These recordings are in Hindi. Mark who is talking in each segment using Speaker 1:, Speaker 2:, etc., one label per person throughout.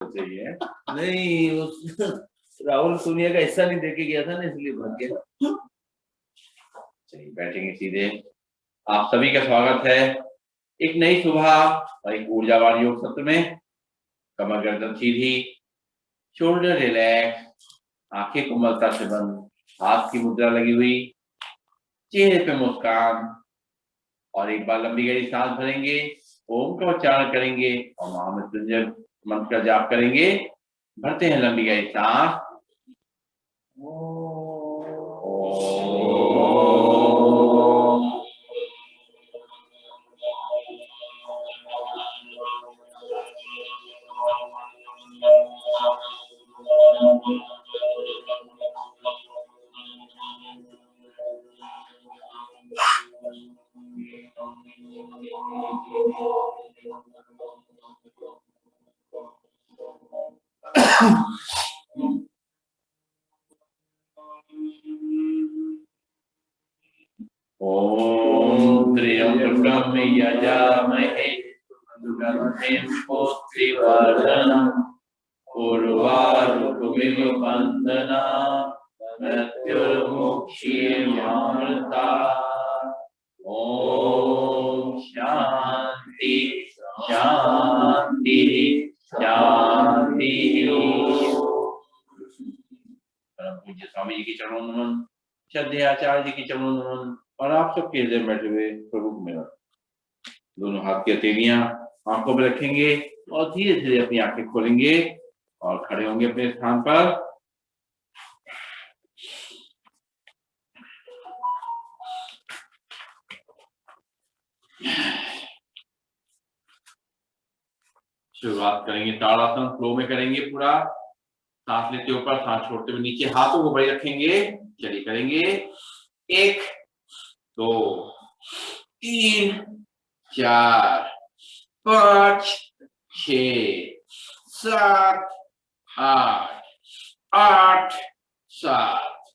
Speaker 1: सही है। नहीं राहुल सोनिया का हिस्सा नहीं देके गया था ना, इसलिए भाग गया। चलिए बैठेंगे सीधे। आप सभी का स्वागत है एक नई सुबह और एक ऊर्जावान योग सत्र में। कमर गर्दन सीधी, शोल्डर रिलैक्स, आंखें कोमलता से बंद, हाथ की मुद्रा लगी हुई, चेहरे पे मुस्कान, और एक बार लंबी गहरी सांस भरेंगे, ओम का उच्चारण करेंगे और महामृत्युंजय मंत्र का जाप करेंगे। भरते हैं लंबी गहरी सांस। ओम त्र्यंबकम यजामहे सुगंधिं पुष्टिवर्धनम् उर्वारुकमिव बन्धनात् मृत्युर्मुक्षीयमामृतात्। ओम शांति शांति शांति। परम पूज्य स्वामी जी के चरणों में नमन, श्रद्धेय आचार्य जी के चरणों में नमन, और आप सबके हृदय में बैठे हुए प्रभु को मेरा। दोनों हाथ की हथेलियां आंखों पर रखेंगे और धीरे धीरे अपनी आंखें खोलेंगे और खड़े होंगे अपने स्थान पर। शुरुआत करेंगे ताड़ासन, फ्लो में करेंगे पूरा। सांस लेते ऊपर, सांस छोड़ते हुए नीचे, हाथों को बड़े रखेंगे। चलिए करेंगे। 1 2 3 4 5 6 7 8 8 7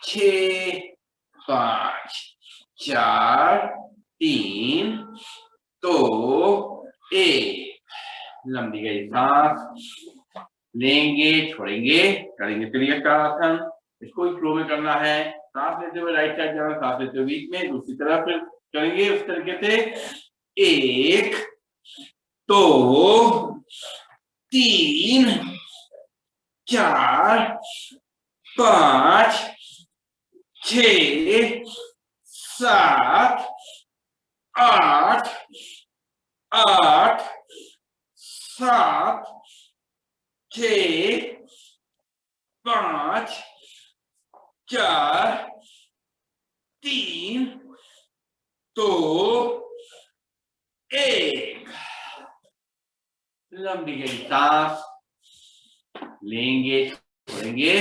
Speaker 1: 6 5 4 3 2 1। लंबी गई सांस लेंगे, छोड़ेंगे, करेंगे त्रियकासन। इसको ही फ्लो में करना है। सांस लेते हुए राइट साइड जाना, सांस लेते हुए बीच में, दूसरी तरफ करेंगे उस तरीके से। 1 2 3 4 5 6 7 8 8 7 6 5 4 3 2 1। लंबी गई सांस लेंगे, छोड़ेंगे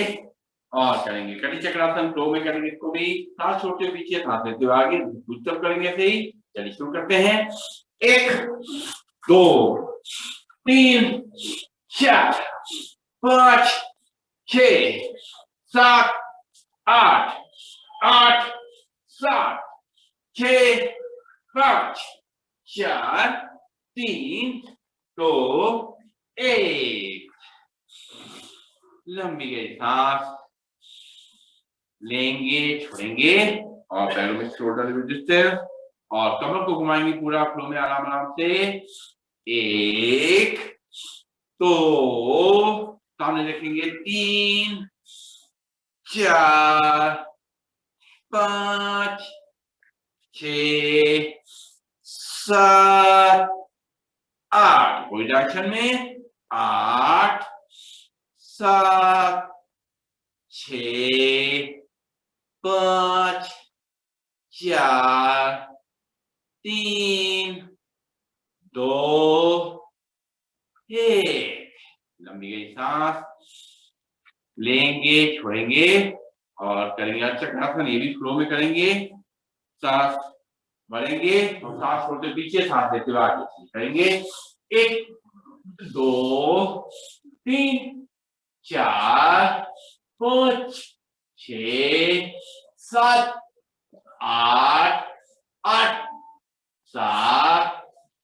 Speaker 1: और करेंगे कटी चक्रासन। फ्लो में करेंगे इसको भी। सांस छोड़ते हुए पीछे, सांस लेते हुए आगे, दूसरी तरफ करेंगे ऐसे ही। चलिए शुरू करते हैं। 1 2 3 4 5 6 7 8 8 7 6 5 4 3 2 1। लंबी गई सांस लेंगे, छोड़ेंगे और पैरों में शोल्डर डिस्टेंस और कमर को घुमाएंगे पूरा फ्लो में आराम आराम से। 1 2 सामने रखेंगे, 3 4 5 6 7 8। कोई डायरेक्शन में 8 7 6 5 4 3 2 1। लंबी गई सांस लेंगे, छोड़ेंगे और करेंगे चक्रासन। ये भी फ्लो में करेंगे। सांस भरेंगे और सांस छोड़ते पीछे, सांस लेते हुए आगे करेंगे। 1 2 3 4 5 6 7 8 8 7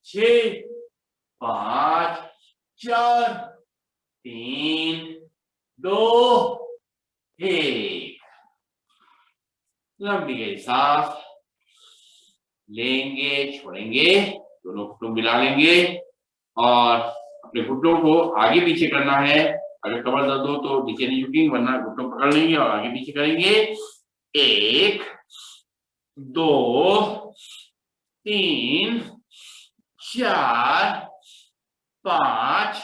Speaker 1: 6 5 4 3 2 1। लंबी गई सांस लेंगे, छोड़ेंगे, दोनों घुटनों मिला लेंगे और अपने घुटनों को आगे पीछे करना है। अगर कमर दर्द हो तो नीचे नहीं झुकेंगे, वरना घुटनों पकड़ लेंगे और आगे पीछे करेंगे। 1 2 3 4 5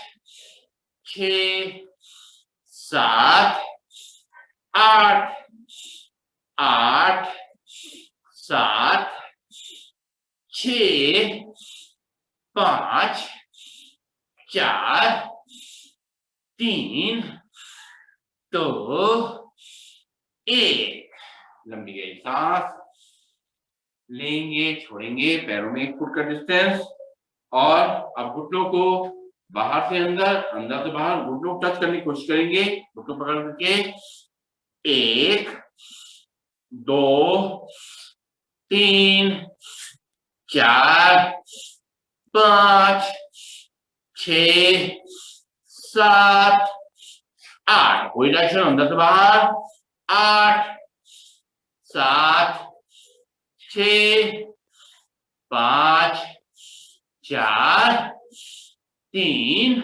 Speaker 1: 6 7 8 8 7 6 5 4 3 2 1। लंबी गई सांस लेंगे, छोड़ेंगे, पैरों में 1 फुट का डिस्टेंस और अब घुटनों को बाहर से अंदर, अंदर से बाहर, घुटनों टच करने की कोशिश करेंगे, घुटनों पकड़ करके। 1 2 3 4 5 6 7 8। कोई डायरेक्शन, अंदर से बाहर। 8 7 6 5 4 3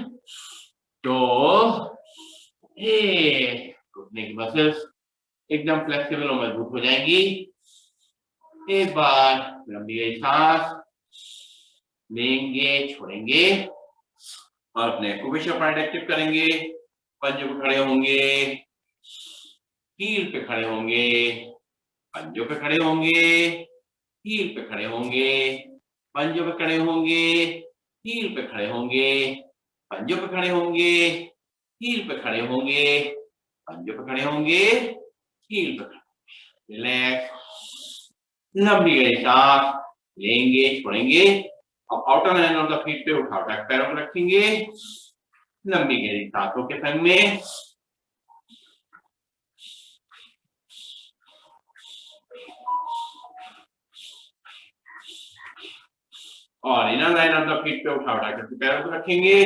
Speaker 1: 2 1। घुटने की मसल्स एकदम फ्लेक्सिबल और मजबूत हो जाएंगी। एक बार लंबी गई सांस लेंगे, छोड़ेंगे और अपने एक्यूप्रेशर पॉइंट एक्टिव करेंगे। पंजों पे खड़े होंगे, हील पे खड़े होंगे, पंजों पे खड़े होंगे, हील पे खड़े होंगे, पंजों पे खड़े होंगे, हील पे खड़े होंगे, पंजों पे खड़े होंगे, हील पे खड़े होंगे, पंजों पे खड़े होंगे, हील पे खड़े होंगे। रिलैक्स, लंबी गई सांस लेंगे, छोड़ेंगे। अब outer hand of the feet पे उठा उठा पैरों को रखेंगे। लंबी गहरी सांसों के संग में और inner line of the feet पे उठा उठा करके पैरों को रखेंगे।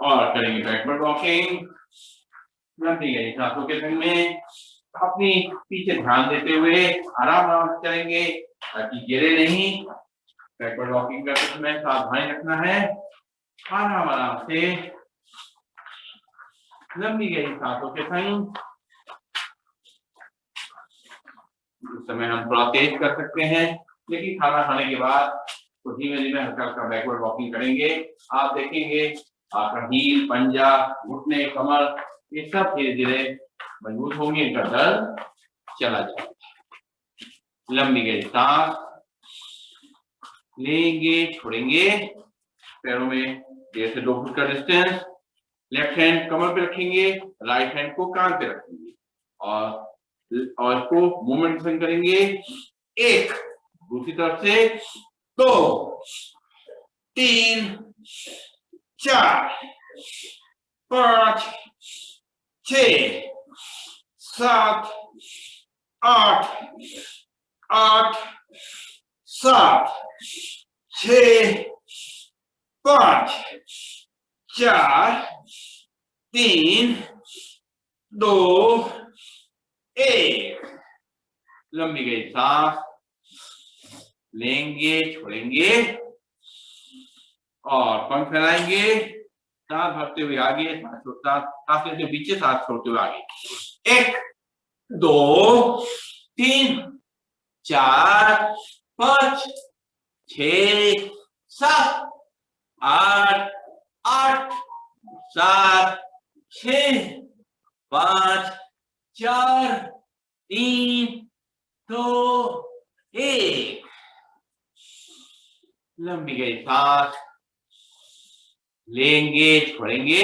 Speaker 1: और करेंगे बैकवर्ड वॉकिंग। लंबी गहरी सांसों के संग में अपनी पीछे ध्यान देते हुए आराम आराम से चलेंगे ताकि गिरे नहीं। बैकवर्ड वॉकिंग करते समय सावधानी रखना है, आराम आराम से लंबी गहरी सांसों के संग। इस समय हम थोड़ा तेज कर सकते हैं, लेकिन खाना खाने के बाद तो धीमे धीमे हल्का हल्का बैकवर्ड वॉकिंग करेंगे। आप देखेंगे आपका हील, पंजा, घुटने, कमर ये सब धीरे धीरे मजबूत होंगे, इनका दर्द चला जाएगा। लंबी गहरी सांस लेंगे, छोड़ेंगे, पैरों में 1.5 से 2 फुट का डिस्टेंस। लेफ्ट हैंड कमर पे रखेंगे, राइट हैंड को कान पे रखेंगे और इसको मूवमेंट करेंगे। 1, दूसरी तरफ से 2 3 4 5 6 7 8 8 7 6 5 4 3 2 1। लंबी गई सांस लेंगे, छोड़ेंगे और पंख फैलाएंगे। सांस भरते हुए आगे, सांस लेते पीछे, सांस छोड़ते हुए आगे। 1 2 3 4 5 6 7 8 8 7 6 5 4 3 2 1। लंबी गई सांस लेंगे, छोड़ेंगे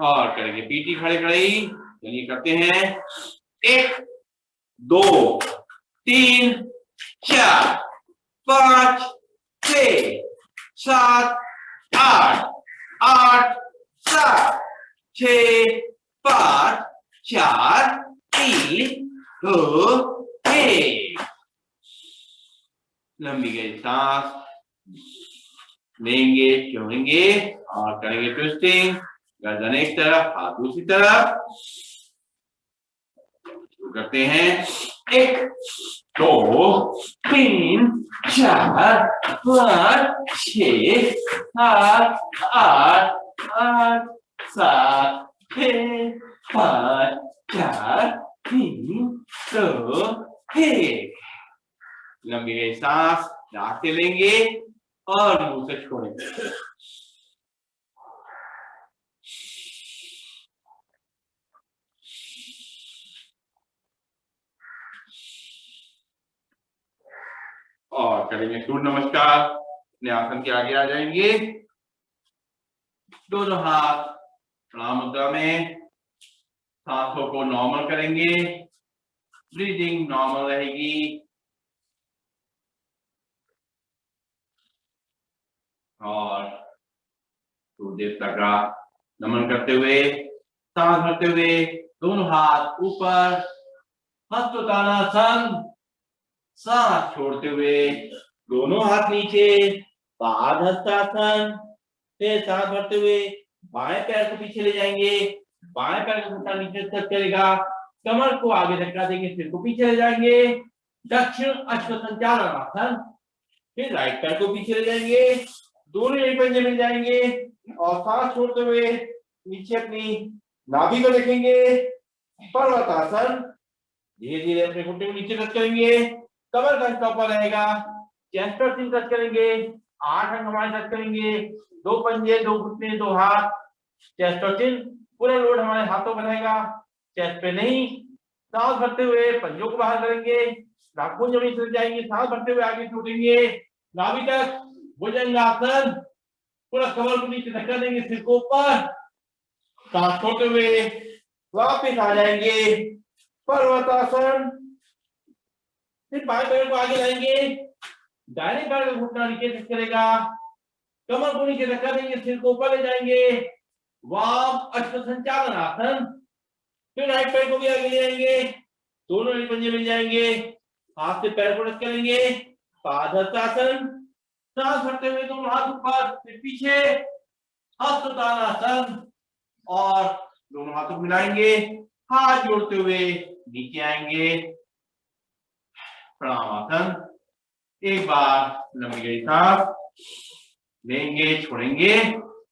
Speaker 1: और करेंगे पीटी खड़े खड़े। चलिए करते हैं। 1 2 3 4 5 6 7 8 8 7 6 5 4 3 दो, एक। लंबी गहरी सांस लेंगे, छोड़ेंगे और करेंगे ट्विस्टिंग। गर्दन एक तरफ, हाथ दूसरी तरफ। शुरू करते हैं। 1 2 3 4 5 6 7 8 8 7 6 5 4 3 2 1। लंबी गहरी सांस नाक से लेंगे और मुंह से छोड़ेंगे। और करेंगे सूर्य नमस्कार। अपने आसन के आगे आ जाएंगे। दोनों हाथ प्रणाम मुद्रा में। सांसों को नॉर्मल करेंगे। ब्रीदिंग नॉर्मल रहेगी। और सूर्य देवता का नमन करते हुए, सांस भरते हुए, दोनों हाथ ऊपर, हस्तोत्तानासन। सांस छोड़ते हुए दोनों हाथ नीचे, पादहस्तासन। फिर सांस भरते हुए बाएं पैर को पीछे ले जाएंगे। बाएं पैर का घुटना नीचे टच करेगा। कमर को आगे धक्का देंगे, सिर को पीछे ले जाएंगे। दक्षिण अश्व संचालनासन। फिर राइट पैर को पीछे ले जाएंगे। दोनों एक पंजे मिल जाएंगे और सांस छोड़ते हुए नीचे अपनी नाभि को देखेंगे। पर्वतासन। धीरे धीरे अपने घुटने को नीचे टच करेंगे। कमर का हिस्सा ऊपर रहेगा। चेस्ट और चिन टच करेंगे। 8 अंग हमारे टच करेंगे। 2 पंजे, 2 घुटने, 2 हाथ। चेस्ट और चिन पूरा लोड हमारे हाथों पर रहेगा, चेस्ट पे नहीं। सांस भरते हुए पंजों को बाहर करेंगे। नाखून जमीन से जाएंगे। सांस भरते हुए आगे छोड़ेंगे नाभि तक। भुजंगासन। पूरा कमर को नीचे धक्का देंगे, सिर को ऊपर। सांस छोड़ते हुए वापस आ जाएंगे पर्वतासन। फिर बाएं पैर को आगे लाएंगे। दाहिने पैर का घुटना नीचे टच करेगा। कमर को नीचे धक्का देंगे, सिर को ऊपर ले जाएंगे। वाम अश्व संचालनासन। फिर राइट पैर को भी आगे ले आएंगे। दोनों ही पंजे मिल जाएंगे। हाथ से पैर को टच करेंगे। पादहस्तासन। सांस भरते हुए दोनों हाथ ऊपर, फिर पीछे, हस्तोत्तानासन। और दोनों हाथों को मिलाएंगे। हाथ जोड़ते हुए नीचे आएंगे, प्रणामासन। एक बार लंबी गहरी सांस लेंगे, छोड़ेंगे,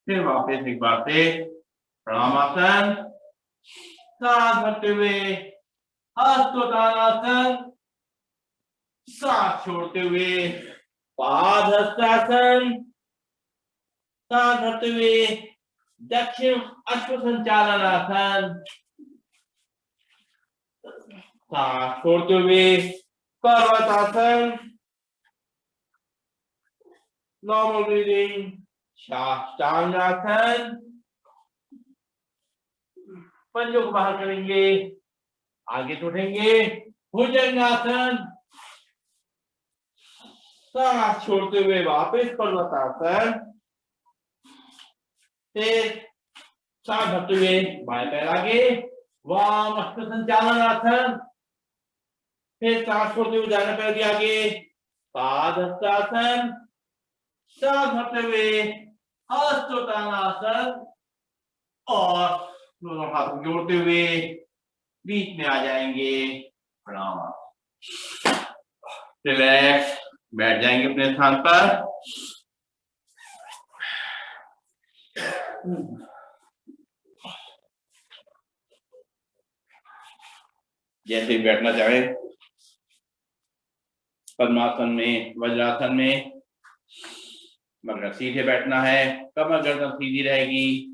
Speaker 1: फिर वापस एक बार से प्रणामासन। सांस भरते हुए हस्तोत्तानासन। सांस छोड़ते हुए पादहस्तासन। सांस भरते हुए दक्षिण अश्व संचालनासन। सांस छोड़ते हुए पर्वतासन। Normal breathing, साष्टांगासन। पंजों को बाहर करेंगे, आगे उठेंगे, भुजंगासन। सांस छोड़ते हुए वापस पर्वतासन। फिर सांस भरते हुए बाएं पैर आगे, वाम अश्व संचालनासन। फिर सांस छोड़ते हुए दाहिने पैर भी आगे, पादहस्तासन। सांस भरते हुए हस्तोत्तानासन। और दोनों हाथ जोड़ते हुए बीच में आ जाएंगे, प्रणाम। रिलैक्स, बैठ जाएंगे अपने स्थान पर। जैसे बैठना चाहे, पद्मासन में, वज्रासन में, मगर सीधे बैठना है। कमर गर्दन सीधी रहेगी,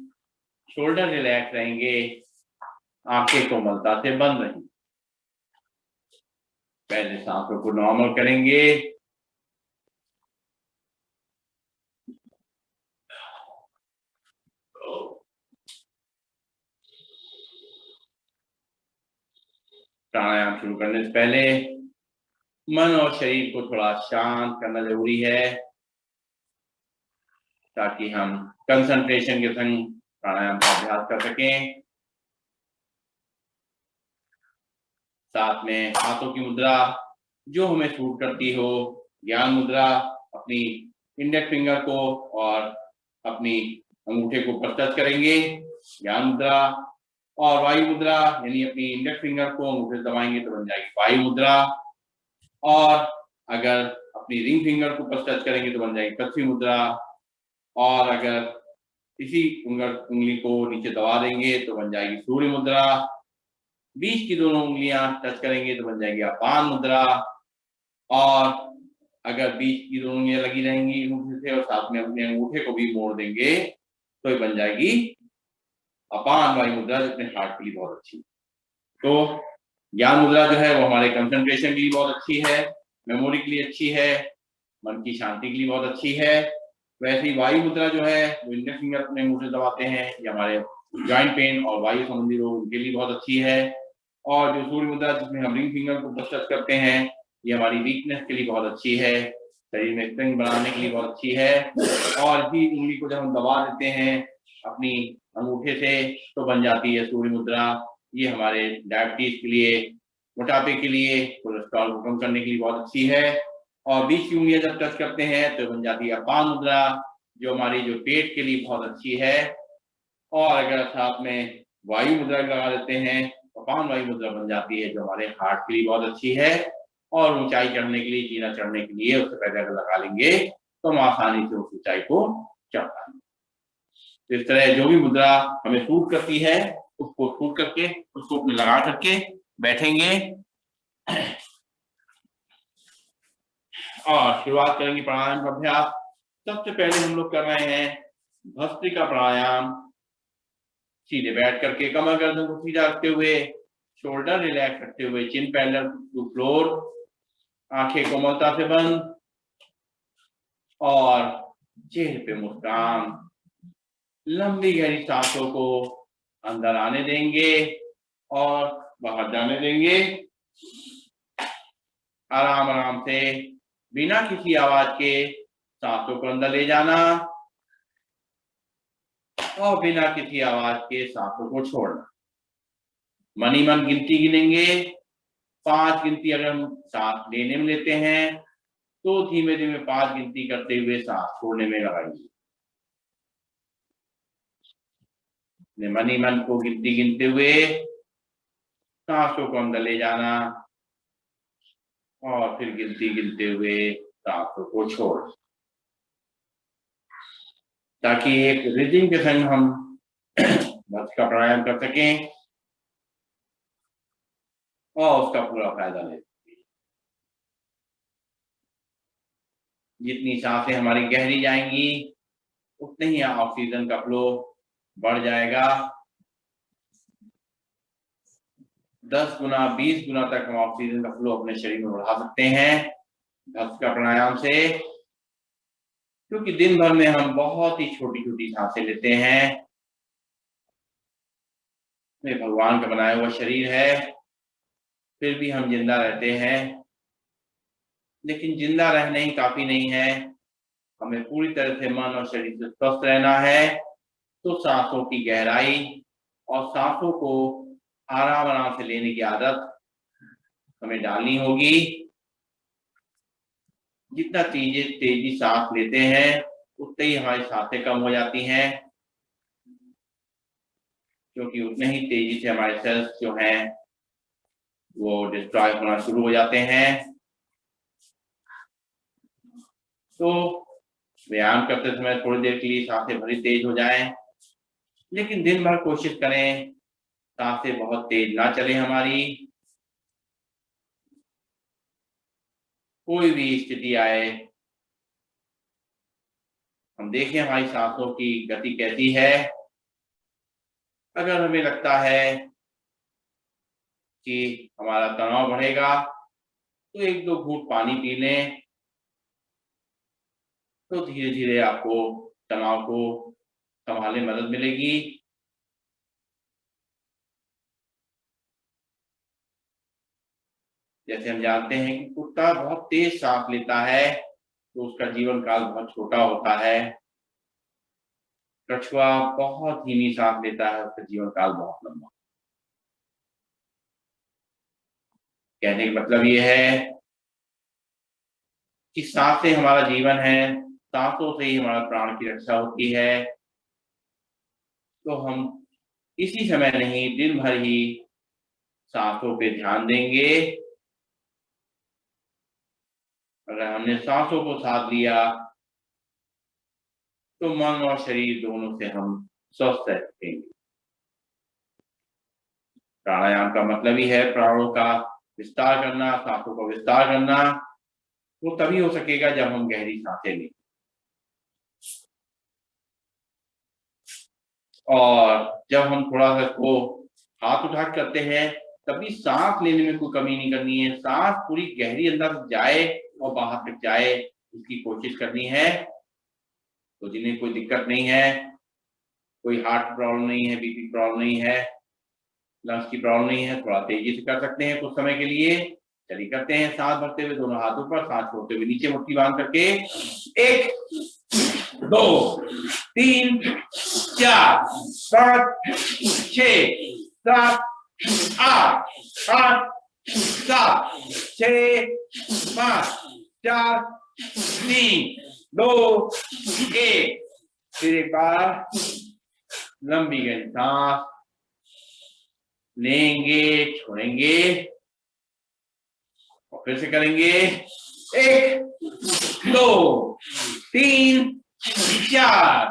Speaker 1: शोल्डर रिलैक्स रहेंगे, आंखें कोमलता से बंद रहेंगी। पहले सांसों को नॉर्मल करेंगे। प्राणायाम शुरू करने से पहले मन और शरीर को थोड़ा शांत करना जरूरी है, ताकि हम कंसंट्रेशन के संग प्राणायाम का अभ्यास कर सकें। साथ में हाथों की मुद्रा जो हमें सूट करती हो। ज्ञान मुद्रा, अपनी इंडेक्स फिंगर को और अपनी अंगूठे को ऊपर टच करेंगे, ज्ञान मुद्रा। और वायु मुद्रा यानी अपनी इंडेक्स फिंगर को अंगूठे दबाएंगे तो बन जाएगी वायु मुद्रा। और अगर अपनी रिंग फिंगर को ऊपर टच करेंगे तो बन जाएगी पृथ्वी मुद्रा। और अगर इसी उंगली को नीचे दबा देंगे तो बन जाएगी सूर्य मुद्रा। बीच की दोनों उंगलियां टच करेंगे तो बन जाएगी अपान मुद्रा। और अगर बीच की दोनों उंगलियां लगी रहेंगी अंगूठे से और साथ में अपने अंगूठे को भी मोड़ देंगे तो ये बन जाएगी अपान वायु मुद्रा, जो अपने हार्ट के लिए बहुत अच्छी। तो ज्ञान मुद्रा जो है वो हमारे कंसंट्रेशन के लिए बहुत अच्छी है, मेमोरी के लिए अच्छी है, मन की शांति के लिए बहुत अच्छी है। वैसे ही वायु मुद्रा जो है वो इंडेक्स फिंगर अपने अंगूठे दबाते हैं, ये हमारे जॉइंट पेन और वायु संबंधी रोग उनके लिए बहुत अच्छी है। और जो सूर्य मुद्रा जिसमें हम रिंग फिंगर को टच करते हैं, ये हमारी वीकनेस के लिए बहुत अच्छी है, शरीर में स्ट्रेंथ बढ़ाने के लिए बहुत अच्छी है। और इसी उंगली को जब हम दबा देते हैं अपनी अंगूठे से तो बन जाती है सूर्य मुद्रा। ये हमारे डायबिटीज के लिए, मोटापे के लिए, कोलेस्ट्रॉल को कम करने के लिए बहुत अच्छी है। और बीच की उंगलियां जब टच करते हैं तो बन जाती है अपान मुद्रा, जो हमारी जो पेट के लिए बहुत अच्छी है। और अगर साथ में वायु मुद्रा लगा देते हैं, अपान वायु मुद्रा बन जाती है, जो हमारे हार्ट के लिए बहुत अच्छी है। और ऊंचाई चढ़ने के लिए, जीना चढ़ने के लिए उससे पहले अगर लगा लेंगे तो हम आसानी से उस ऊंचाई को चढ़ पाएंगे। तो इस तरह जो भी मुद्रा हमें सूट करती है उसको सूट करके उसको लगा करके बैठेंगे और शुरुआत करेंगे प्राणायाम का अभ्यास। सबसे पहले हम लोग कर रहे हैं भस्त्रिका प्राणायाम। सीधे बैठ करके कमर गर्दन को सीधा रखते हुए, शोल्डर रिलैक्स रखते हुए, चिन पैरेलल टू फ्लोर, आंखें कोमलता से बंद और चेहरे पे मुस्कान। लंबी गहरी सांसों को अंदर आने देंगे और बाहर जाने देंगे। आराम आराम से बिना किसी आवाज के सांसों को अंदर ले जाना और बिना किसी आवाज के सांसों को छोड़ना। मन ही मन गिनती गिनेंगे। 5 गिनती अगर हम सांस लेने में लेते हैं तो धीमे धीमे 5 गिनती करते हुए सांस छोड़ने में लगाइए। मन ही मन को गिनती गिनते हुए सांसों को अंदर ले जाना और फिर गिनती गिनते हुए सांसों को छोड़, ताकि एक रिदम के संग हम भस्त्रिका का प्राणायाम कर सकें और उसका पूरा फायदा ले सकें। जितनी सांसें हमारी गहरी जाएंगी उतने ही ऑक्सीजन का फ्लो बढ़ जाएगा। 10 गुना 20 गुना तक हम ऑक्सीजन का फ्लो अपने शरीर में बढ़ा सकते हैं भस्त्रिका प्राणायाम से। क्योंकि दिन भर में हम बहुत ही छोटी छोटी सांसें लेते हैं। ये भगवान का बनाया हुआ शरीर है, फिर भी हम जिंदा रहते हैं। लेकिन जिंदा रहना ही काफी नहीं है, हमें पूरी तरह से मन और शरीर से स्वस्थ रहना है। तो सांसों की गहराई और सांसों को आराम आराम से लेने की आदत हमें डालनी होगी। जितना तेजी सांस लेते हैं उतने ही हमारी सांसें कम हो जाती हैं, क्योंकि उतने ही तेजी से हमारे सेल्स जो हैं वो डिस्ट्रॉय होना शुरू हो जाते हैं। तो व्यायाम करते समय थोड़ी देर के लिए सांसें भली तेज हो जाएं, लेकिन दिन भर कोशिश करें सांसें बहुत तेज ना चले हमारी। कोई भी स्थिति आए हम देखें हमारी सांसों की गति कैसी है। अगर हमें लगता है कि हमारा तनाव बढ़ेगा तो 1-2 घूंट पानी पी लें, तो धीरे धीरे आपको तनाव को संभालने में मदद मिलेगी। जैसे हम जानते हैं कि कुत्ता बहुत तेज सांस लेता है तो उसका जीवन काल बहुत छोटा होता है। कछुआ बहुत धीमी सांस लेता है, उसका जीवन काल बहुत लंबा। कहने का मतलब ये है कि सांसें हमारा जीवन है, सांसों से ही हमारा प्राण की रक्षा होती है। तो हम इसी समय नहीं, दिन भर ही सांसों पे ध्यान देंगे। अगर हमने सांसों को साथ लिया तो मन और शरीर दोनों से हम स्वस्थ रह सकेंगे। प्राणायाम का मतलब ही है प्राणों का विस्तार करना, सांसों का विस्तार करना। वो तभी हो सकेगा जब हम गहरी सांसें लें। और जब हम थोड़ा सा इसको हाथ उठा करते हैं तभी सांस लेने में कोई कमी नहीं करनी है। सांस पूरी गहरी अंदर जाए और बाहर तक जाए, इसकी कोशिश करनी है। तो जिन्हें कोई दिक्कत नहीं है, कोई हार्ट प्रॉब्लम नहीं है, बीपी प्रॉब्लम नहीं है, लंग्स की प्रॉब्लम नहीं है, थोड़ा तेजी से कर सकते हैं कुछ समय के लिए। चलिए करते हैं, सांस भरते हुए दोनों हाथों पर, सांस छोड़ते हुए नीचे मुट्ठी बांध करके। 1 2 3 4 5 6 7 8 8 7 6 5 4 3 2 1। फिर एक बार लंबी गहरी सांस लेंगे, छोड़ेंगे और फिर से करेंगे। 1 2 3 4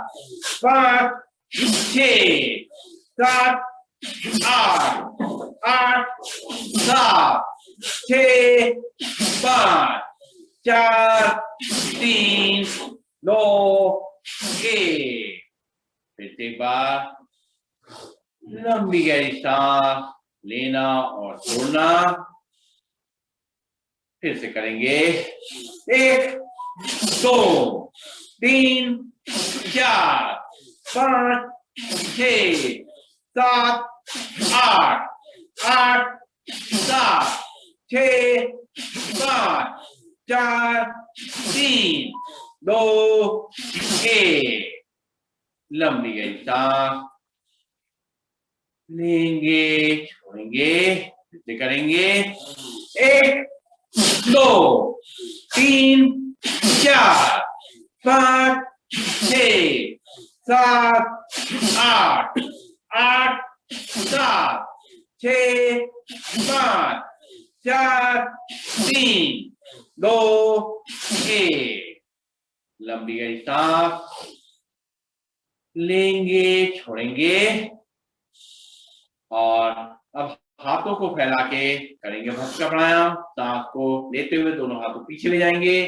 Speaker 1: 5 6 7 8 8 7 6 5 4 3 2 1। फिर से एक बार लंबी गहरी सांस लेना और छोड़ना। फिर से करेंगे। 1 2 3 4 5 6 7 8 8 7 6 5 4 3 2 1। लंबी गहरी सांस लेंगे, छोड़ेंगे, फिर से करेंगे। 1 2 3 4 5 6 7 8 8 7 6 5 4 3 2 1। लंबी गहरी सांस लेंगे, छोड़ेंगे और अब हाथों को फैला के करेंगे भस्त्रिका प्राणायाम। सांस को लेते हुए दोनों हाथों पीछे ले जाएंगे,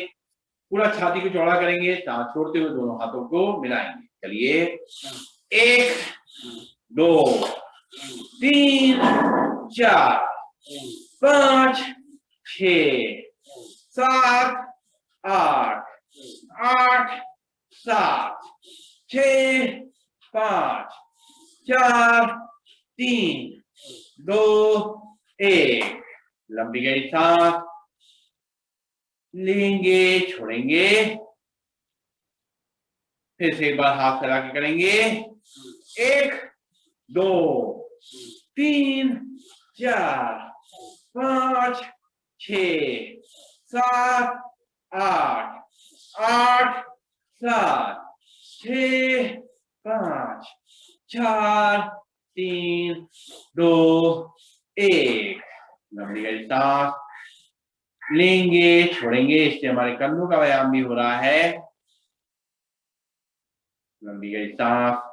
Speaker 1: पूरा छाती को चौड़ा करेंगे, सांस छोड़ते हुए दोनों हाथों को मिलाएंगे। चलिए 1 2 3 4 5 6 7 8 8 7 6 5 4 3 2 1। लंबी गहरी सांस लेंगे, छोड़ेंगे, फिर से एक बार हाथ फैला के करेंगे। 1 2 3 4 5 6 7 8 8 7 6 5 4 3 2 1। लंबी गहरी सांस लेंगे, छोड़ेंगे, इससे हमारे कंधों का व्यायाम भी हो रहा है। लंबी गहरी सांस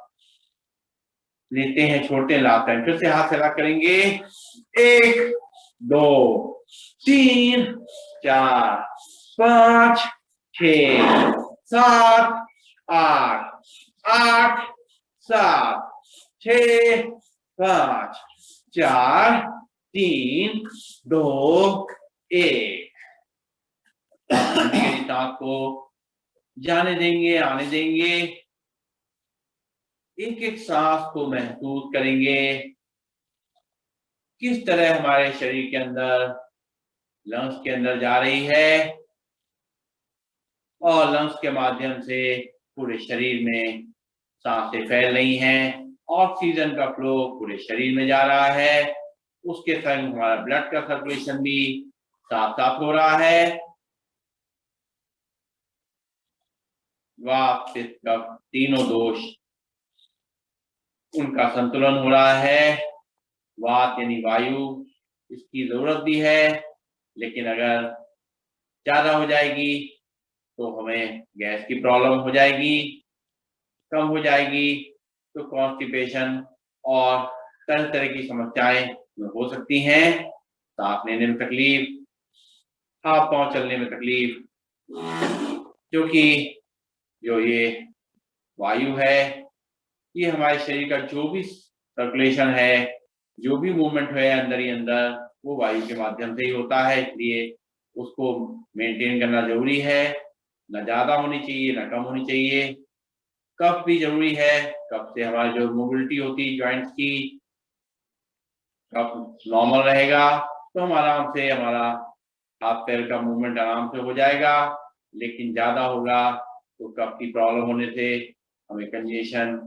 Speaker 1: लेते हैं, छोड़ते हैं, लास्ट टाइम फिर से हाथ फैला करेंगे। 1 2 3 4 5 6 7 8 8 7 6 5 4 3 2 1। सांस को जाने देंगे, आने देंगे, एक एक सांस को महसूस करेंगे किस तरह हमारे शरीर के अंदर, लंग्स के अंदर जा रही है और लंग्स के माध्यम से पूरे शरीर में सांसें फैल रही हैं। ऑक्सीजन का फ्लो पूरे शरीर में जा रहा है उसके संग हमारा ब्लड का सर्कुलेशन भी साथ साथ हो रहा है। वात पित्त कफ तीनों दोष उनका संतुलन हो रहा है। वात यानी वायु, इसकी जरूरत भी है, लेकिन अगर ज्यादा हो जाएगी तो हमें गैस की प्रॉब्लम हो जाएगी, कम हो जाएगी तो कॉन्स्टिपेशन और तरह तरह की समस्याएं हो सकती हैं। सांस लेने में तकलीफ, हाथ पांव चलने में तकलीफ, क्योंकि जो ये वायु है ये हमारे शरीर का जो भी सर्कुलेशन है, जो भी मूवमेंट है अंदर ही अंदर, वो वायु के माध्यम से ही होता है। इसलिए उसको मेंटेन करना जरूरी है, ना ज्यादा होनी चाहिए ना कम होनी चाहिए। कफ भी जरूरी है, कफ से हमारी जो मोबिलिटी होती है जॉइंट्स की, कफ नॉर्मल रहेगा तो हम आराम से हमारा हाथ पैर का मूवमेंट आराम से हो जाएगा। लेकिन ज्यादा होगा तो कफ की प्रॉब्लम होने से हमें कंजेशन,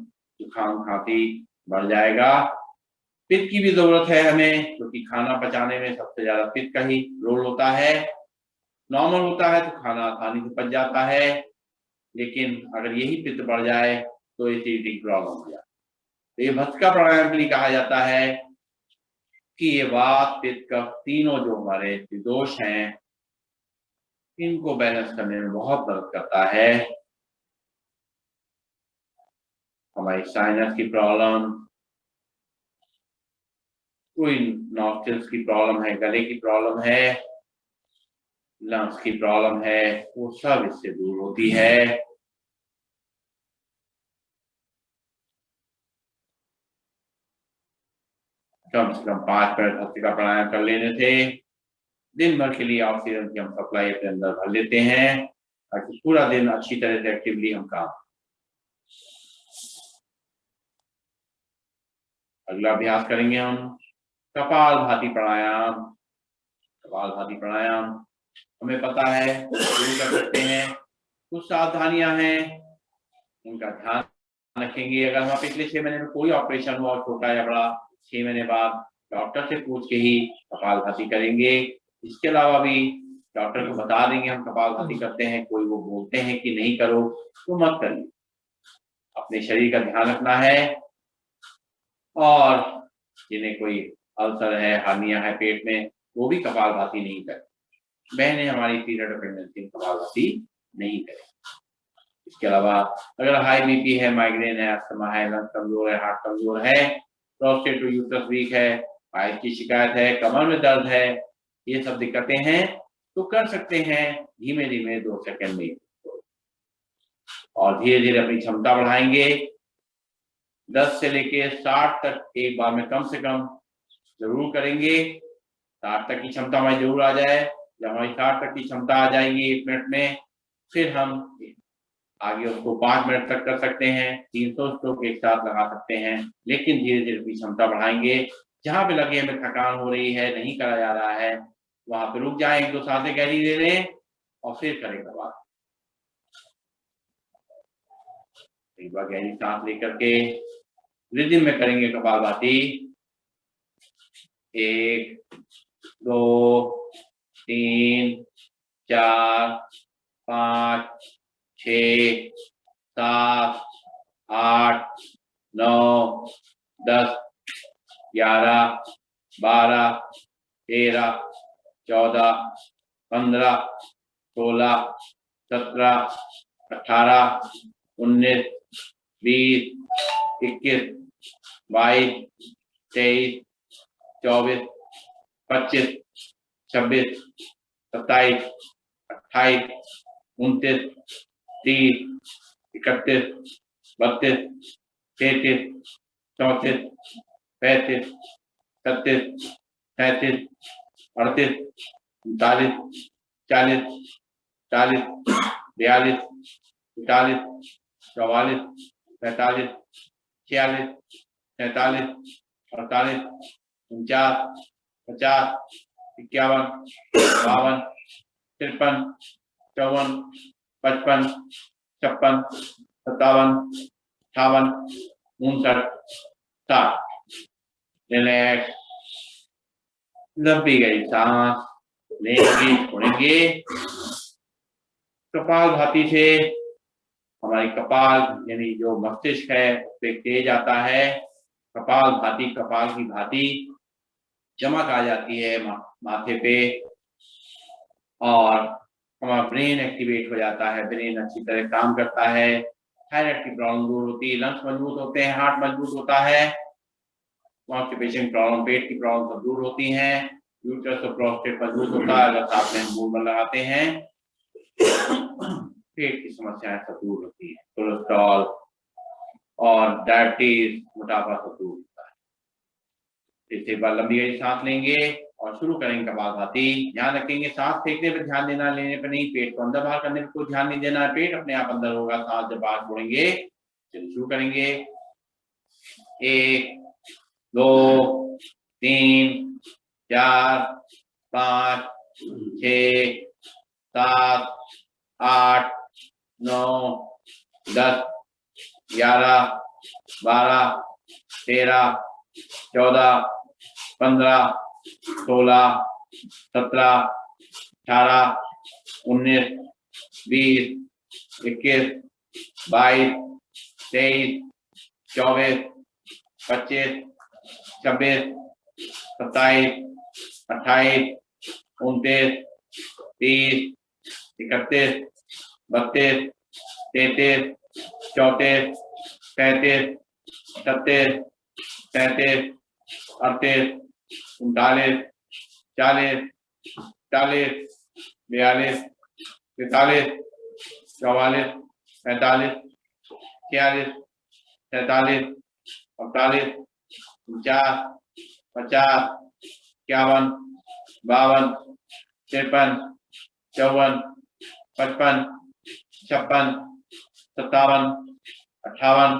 Speaker 1: जुकाम, खांसी बढ़ जाएगा। पित्त की भी जरूरत है हमें, क्योंकि खाना पचाने में सबसे ज्यादा पित्त का ही रोल होता है। नॉर्मल होता है तो खाना आसानी से पच जाता है, लेकिन अगर यही पित्त बढ़ जाए तो एसिडिटी प्रॉब्लम हो जाए। तो ये भस्त्रिका प्राणायाम के लिए कहा जाता है कि ये वात पित्त कफ तीनों जो हमारे दोष हैं इनको बैलेंस करने में बहुत मदद करता है। हमारी साइनस की प्रॉब्लम, कोई नॉस्ट्रल्स की प्रॉब्लम है, गले की प्रॉब्लम है, लंग्स की प्रॉब्लम है, वो सब इससे दूर होती है। कम से कम 5 मिनट भस्त्रिका प्राणायाम कर लेने से दिन भर के लिए ऑक्सीजन की हम सप्लाई अपने अंदर भर लेते हैं, ताकि पूरा दिन अच्छी तरह से एक्टिवली हम काम। अगला अभ्यास करेंगे हम कपालभाति प्राणायाम। कपालभाति प्राणायाम हमें पता है, शुरू कर सकते हैं। कुछ सावधानियां हैं, उनका ध्यान रखेंगे। अगर हमारा पिछले 6 महीने में कोई ऑपरेशन हुआ छोटा या बड़ा, 6 महीने बाद डॉक्टर से पूछ के ही कपालभाति करेंगे। इसके अलावा भी डॉक्टर को बता देंगे हम कपालभाति करते हैं, कोई वो बोलते हैं कि नहीं करो तो मत करिए। अपने शरीर का ध्यान रखना है। और जिन्हें कोई अल्सर है, हार्निया है पेट में, वो भी कपालभाति नहीं करें। बहनें हमारी पीरियड ऑफ प्रेगनेंसी में कपालभाति नहीं करें। इसके अलावा अगर हाई बीपी है, माइग्रेन है, अस्थमा है, लंग्स कमजोर है, हार्ट कमजोर है, प्रोस्टेट यूट्रस वीक है, पाइल्स की शिकायत है, कमर में दर्द है, ये सब दिक्कतें हैं तो कर सकते हैं धीमे धीमे 2 सेकंड में, और धीरे धीरे अपनी क्षमता बढ़ाएंगे। 10 से लेके 60 तक एक बार में कम से कम जरूर करेंगे। 60 तक की क्षमता हमारी जरूर आ जाए। जब हमारी 60 तक की क्षमता आ जाएगी 1 मिनट में, फिर हम आगे उसको 5 मिनट तक कर सकते हैं, 300 स्ट्रोक एक साथ लगा सकते हैं। लेकिन धीरे धीरे अपनी क्षमता बढ़ाएंगे। जहां पे लगे हमें थकान हो रही है, नहीं करा जा रहा है, वहां पे रुक जाए, 1-2 सांसें गहरी ले लें और फिर करें कपाल। एक बार गहरी सांस लेकर के रिदम में करेंगे कपालभाति। 1 2 3 4 5 6 7 8 9 10 11 12 13 14 15 16 17 18 19 20 21 22 23 24 25 26 27 28 29 30 31 32 33 34 35 36 37 38 39 40 40 42 43 44 45 46 47 48 49 50 51 52 53 54 55 56 57 58 59 60। रिलैक्स, लंबी गई सांस लेंगे, छोड़ेंगे। कपाल भाती से हमारी कपाल यानी जो मस्तिष्क है उस पे तेज आता है। कपाल भाती, कपाल की भाती चमक आ जाती है माथे पे और हमारा ब्रेन एक्टिवेट हो जाता है, ब्रेन अच्छी तरह काम करता है, थायराइड की प्रॉब्लम दूर होती है, लंग्स मजबूत होते हैं, हार्ट मजबूत होता है, कॉन्स्टिपेशन प्रॉब्लम, पेट की प्रॉब्लम सब दूर होती हैं, यूट्रस और प्रोस्टेट मजबूत होता है अगर साथ में मूवमेंट लगाते हैं। पेट की समस्याएं सब दूर होती है, कोलेस्ट्रॉल और डायबिटीज, मोटापा सब दूर होता है। इससे बार लंबी गहरी सांस लेंगे और शुरू करेंगे कपालभाति। ध्यान रखेंगे सांस फेंकने पर ध्यान देना, लेने पर नहीं। पेट को अंदर बाहर करने पर कोई ध्यान नहीं देना है, पेट अपने आप अंदर होगा। सांस जब बाहर छोड़ेंगे चलिए शुरू करेंगे। 1 2 3 4 5 6 7 8 9 10 11 12 13 14 15 16 17 18 19 20 21 22 23 24 25 26 27 28 29 30 31 32 33 34 35 36 37 38 39 40 40 42 43 44 45 46 47 48 49 50 51 52 53 54 55 56 57 58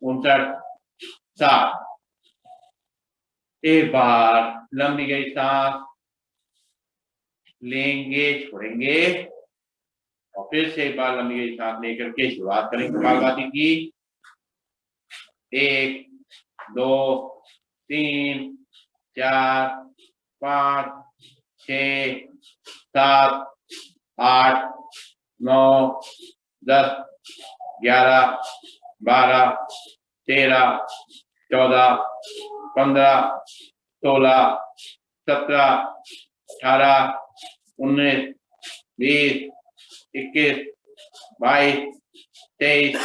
Speaker 1: 59 60। एक बार लंबी गई सांस लेंगे, छोड़ेंगे और फिर से एक बार लंबी गई सांस लेकर के शुरुआत करेंगे कपालभाति की। 1 2 3 4 5 6 7 8 9 10 11 12 13 14 15 16 17 18 19 20 21 22 23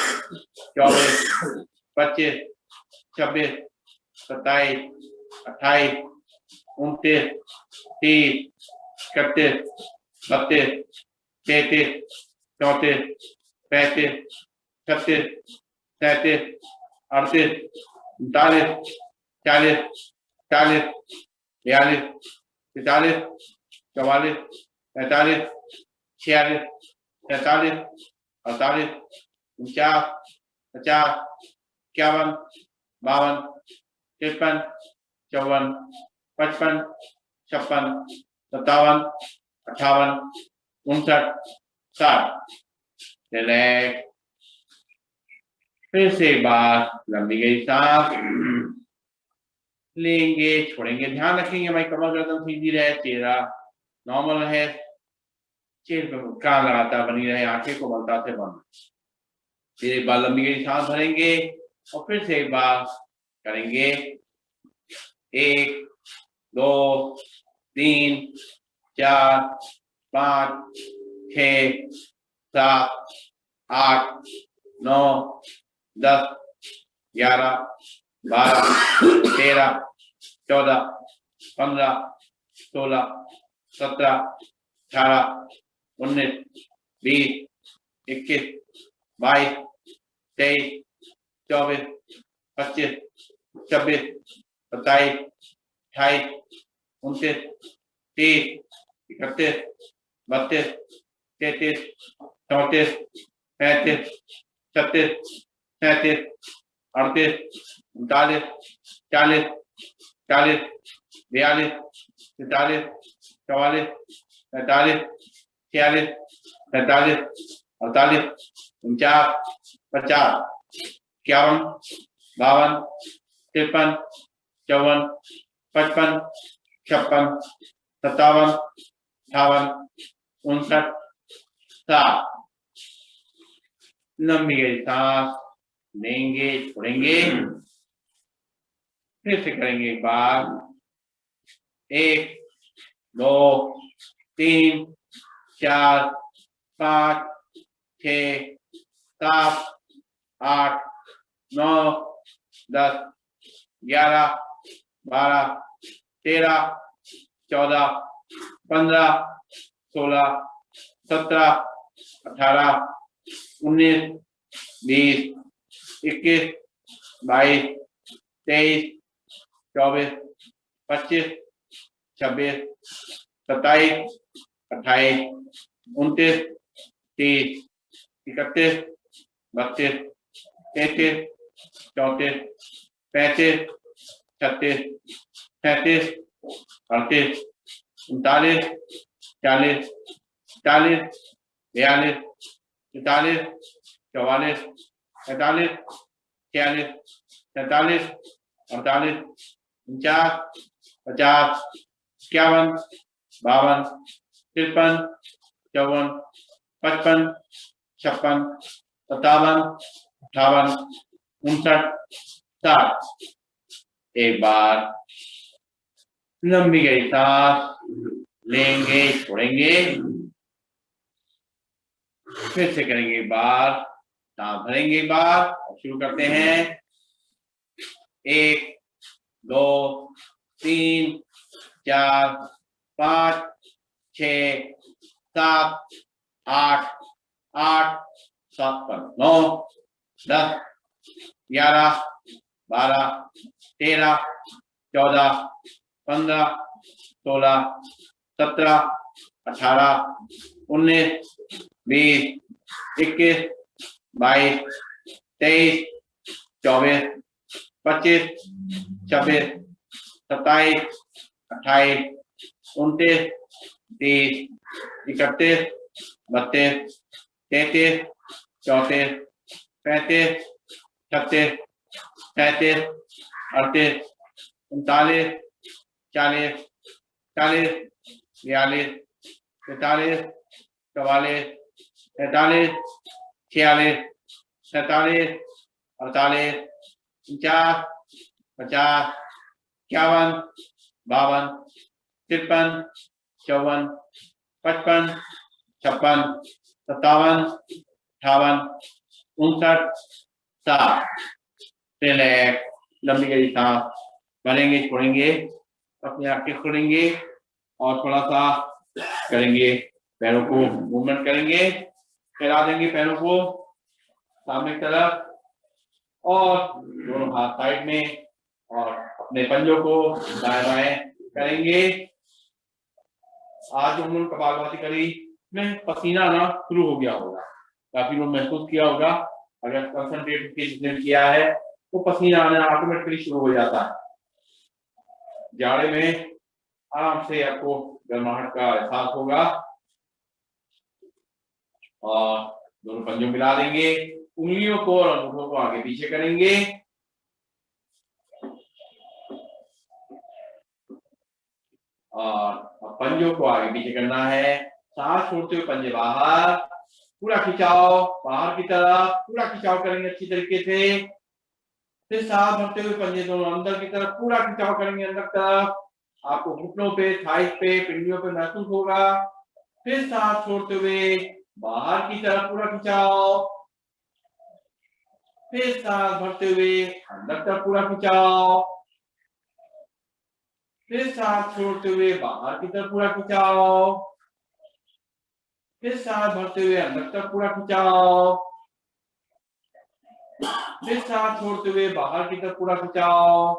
Speaker 1: 24 25 26 27 28 29 30 31 32 33 34 35 36 37 38 39 40 40 42 43 44 45 46 47 48 49 50 51 52 53 54 55 56 57 58 59 60। रिलैक्स। फिर से एक बार लंबी गई सांस लेंगे, छोड़ेंगे। ध्यान रखेंगे हमारी कमर गर्दन सीधी रहे, चेहरा नॉर्मल है, चेहरे पे मुस्कान लगातार बनी रहे, आंखें को बलता से बंद। फिर एक बार लंबी गहरी सांस भरेंगे और फिर से एक बार करेंगे। 1 2 3 4 5 6 7 8 9 10 11 12 13 14 15 16 17 18 19 20 21 22 23 24 25 26 27 28 29 30 31 32 33 34 35 36 37 38 39 40 40 42 43 44 45 46 47 48 49 50 51 52 53 54 55 56, 57, 58, 59, 60। लंबी गहरी सांस लेंगे, छोड़ेंगे, फिर से करेंगे एक बार। 1, 2, 3, 4, 5, 6, 7, 8, 9, 10, 11, 12, 13, 14, 15, 16, 17, 18, 19, 20, 21, 22, 23, 24, 25, 26, 27, 28, 29, 30, 31, 32, 33, 34, 35, 36, 37, 38, 39, 40, 41, 42, 43, 44, 45, 46, 47, 48, 49, 50, 51, 52, 53, 54, 55, 56, 57, 58, 59, 60। एक बार लंबी गहरी सांस लेंगे, छोड़ेंगे, फिर से करेंगे एक बार। सांस भरेंगे एक बार और शुरू करते हैं। 1, 2, 3, 4, 5, 6, 7, 8, 8, 7, 9, 10, 11, 12, 13, 14, 15, 16, 17, 18, 19, 20, 21, 22, 23, 24, 25, 26, 27, 28, 29, 30, 31, 32, 33, 34, 35, 36, 37, 38, 39, 40, 41, 42, 43, 44, 45, 46, 47, 48, 49, 50, 51, 52, 53, 54, 55, 56, 57, 58, 59, 60। रिलैक्स, लंबी गहरी सांस भरेंगे, छोड़ेंगे, अपनी आंखें खोलेंगे और थोड़ा सा करेंगे, पैरों को मूवमेंट करेंगे, फैला देंगे पैरों को सामने की तरफ और दोनों हाथ साइड में और अपने पंजों को दाएं बाएं करेंगे। आज हम लोग कपालभाति करी में पसीना आना शुरू हो गया होगा, काफी लोग महसूस किया होगा। अगर कंसंट्रेट जिसने किया है तो पसीना आना ऑटोमेटिकली शुरू हो जाता है। जाड़े में आराम से आपको गर्माहट का एहसास होगा और दोनों पंजों मिला देंगे, उंगलियों को और अंगूठों को आगे पीछे करेंगे और पंजों को आगे पीछे करना है। सांस छोड़ते हुए पंजे बाहर, पूरा खिंचाव बाहर की तरफ, पूरा खिंचाव करेंगे अच्छी तरीके से। फिर सांस भरते हुए पंजे दोनों अंदर की तरफ, पूरा खिंचाव करेंगे अंदर की तरफ। आपको घुटनों पे, थाइस पे, पिंडियों पे महसूस होगा। फिर सांस छोड़ते हुए बाहर की तरफ पूरा खिंचाव, फिर सांस भरते हुए अंदर तक पूरा खिंचाव, फिर सांस छोड़ते हुए बाहर की तरफ पूरा खिंचाव, फिर सांस भरते हुए अंदर तक पूरा खिंचाव, फिर सांस छोड़ते हुए बाहर की तरफ पूरा खिंचाव,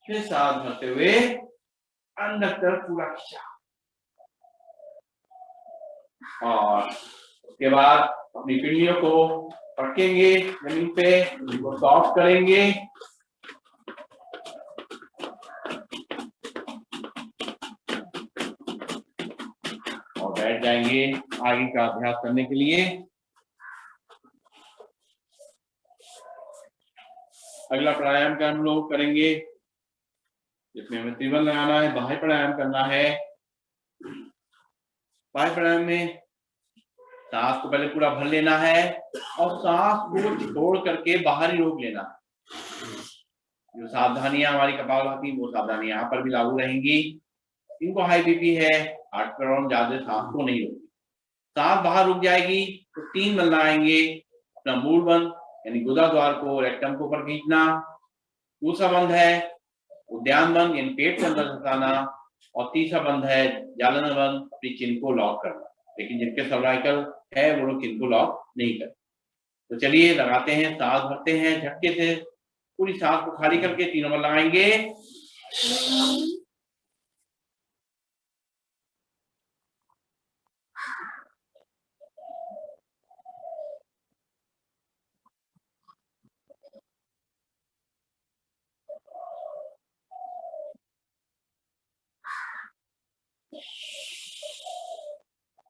Speaker 1: फिर सांस भरते हुए अंदर तरफ पूरा खिंचाव। और उसके बाद अपनी पिंडियों को पटकेंगे जमीन पे, उनको सॉफ्ट करेंगे और बैठ जाएंगे आगे का अभ्यास करने के लिए। अगला प्राणायाम का हम लोग करेंगे इसमें हमें त्रिबंध लगाना है, बाह्य प्राणायाम करना है। बाह्य प्राणायाम में सांस को पहले पूरा भर लेना है और सांस को छोड़ करके बाहर ही रोक लेना है। जो सावधानियां हमारी कपालभाति वो सावधानियां यहाँ पर भी लागू रहेंगी। इनको हाई बीपी है, हार्ट प्रॉब्लम, ज्यादा सांस को नहीं रोकती। सांस बाहर रुक जाएगी तो 3 बंद आएंगे। अपना मूल बंद यानी गुदा द्वार को, रेक्टम को ऊपर खींचना। दूसरा बंद है उद्यान बंद यानी पेट के अंदर धसाना। और तीसरा बंद है जालन बंद, अपनी चिन को लॉक करना। लेकिन जिनके सर्वाइकल है वो लोग चिन को लॉक नहीं करते। तो चलिए लगाते हैं, सांस भरते हैं झटके से, पूरी सांस को खाली करके 3 बार लगाएंगे।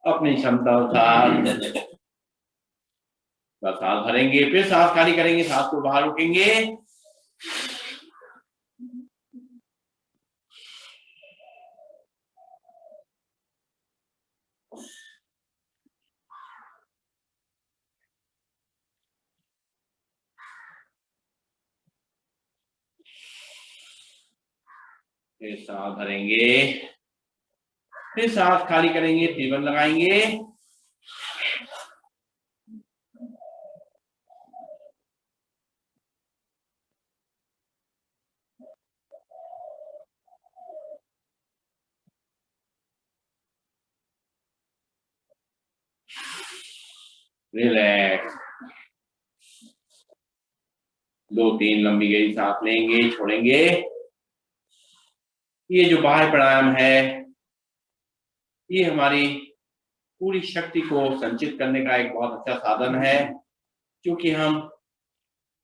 Speaker 1: अपनी क्षमता अनुसार सांस भरेंगे, फिर सांस खाली करेंगे, सांस को बाहर रोकेंगे। फिर सांस भरेंगे, फिर सांस खाली करेंगे, त्रिबंध लगाएंगे। रिलैक्स। 2-3 लंबी गहरी सांस लेंगे, छोड़ेंगे। ये जो बाह्य प्राणायाम है ये हमारी पूरी शक्ति को संचित करने का एक बहुत अच्छा साधन है। क्योंकि हम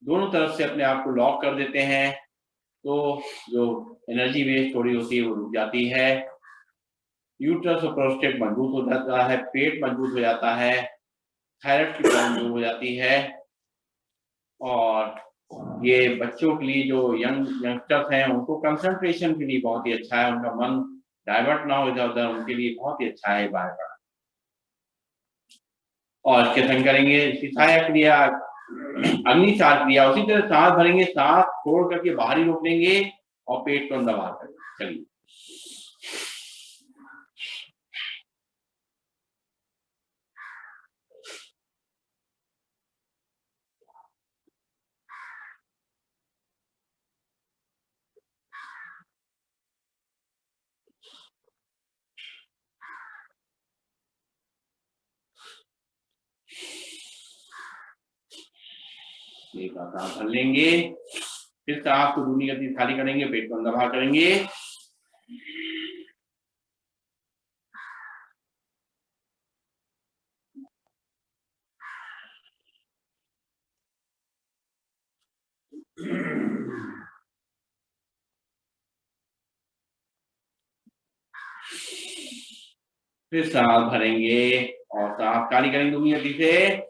Speaker 1: दोनों तरफ से अपने आप को लॉक कर देते हैं तो जो एनर्जी वेस्ट थोड़ी होती है वो रुक जाती है। यूट्रस और प्रोस्टेट मजबूत हो जाता है, पेट मजबूत हो जाता है, थायराइड की प्रॉब्लम दूर हो जाती है। और ये बच्चों के लिए जो यंगस्टर्स हैं उनको कंसंट्रेशन के लिए बहुत ही अच्छा है, उनका मन डाइवर्ट ना हो इधर उधर, उनके लिए बहुत ही अच्छा है बाहर का। और इसके संग करेंगे शिखाया क्रिया, अग्निचार क्रिया। उसी तरह सांस भरेंगे, सांस छोड़ करके बाहर ही रोक लेंगे और पेट को अंदर बाहर करेंगे। चलिए एक बार सांस भर लेंगे, फिर सांस को दूनी गति खाली करेंगे, पेट को अंदर बाहर करेंगे। फिर सांस भरेंगे और सांस खाली करेंगे दूनी गति से।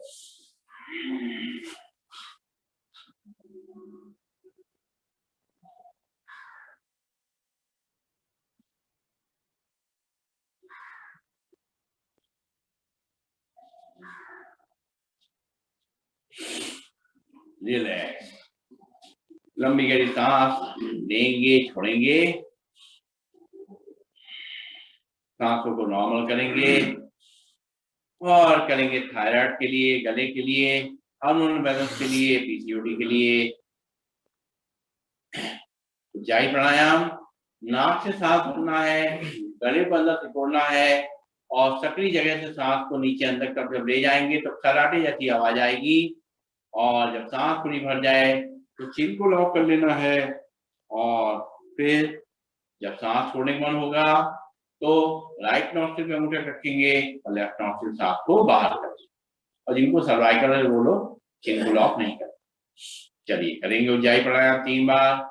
Speaker 1: रिलैक्स। लंबी गहरी सांस लेंगे, छोड़ेंगे, सांसों को नॉर्मल करेंगे। और करेंगे थायराइड के लिए, गले के लिए, हार्मोनल बैलेंस के लिए, पीसीओडी के लिए ऊंचाई प्राणायाम। नाक से सांस भरना है, गले को अंदर सिकोड़ना है और सकरी जगह से सांस को नीचे अंदर तक जब ले जाएंगे तो खराटे जैसी आवाज आएगी। और जब सांस पूरी भर जाए तो चिन को लॉक कर लेना है। और फिर जब सांस छोड़ने का मन होगा तो राइट नॉस्ट्रिल पे अंगूठा रखेंगे और लेफ्ट नॉस्ट्रिल सांस को बाहर करेंगे। और जिनको सर्वाइकल है वो लोग चिन को लॉक नहीं करें। चलिए करेंगे ऊंचाई प्राणायाम 3 बार।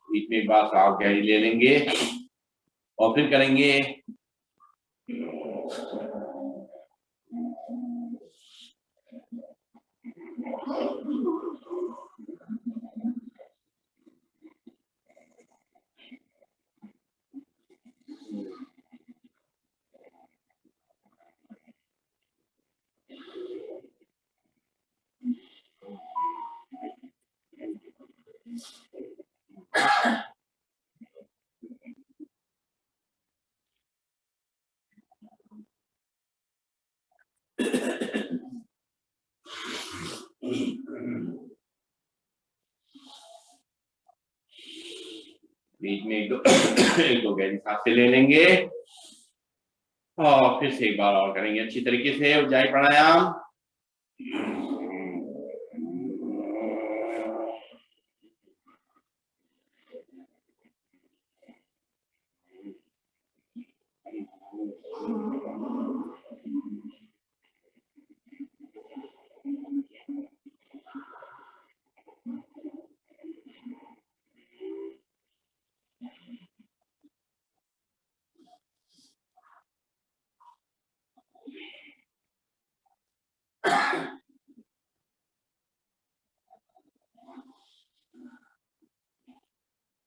Speaker 1: बीच में एक बार सांस गहरी ले लेंगे और फिर करेंगे बीच में एक दो गहरी सांसें ले लेंगे और फिर से एक बार और करेंगे अच्छी तरीके से उज्जाई प्राणायाम।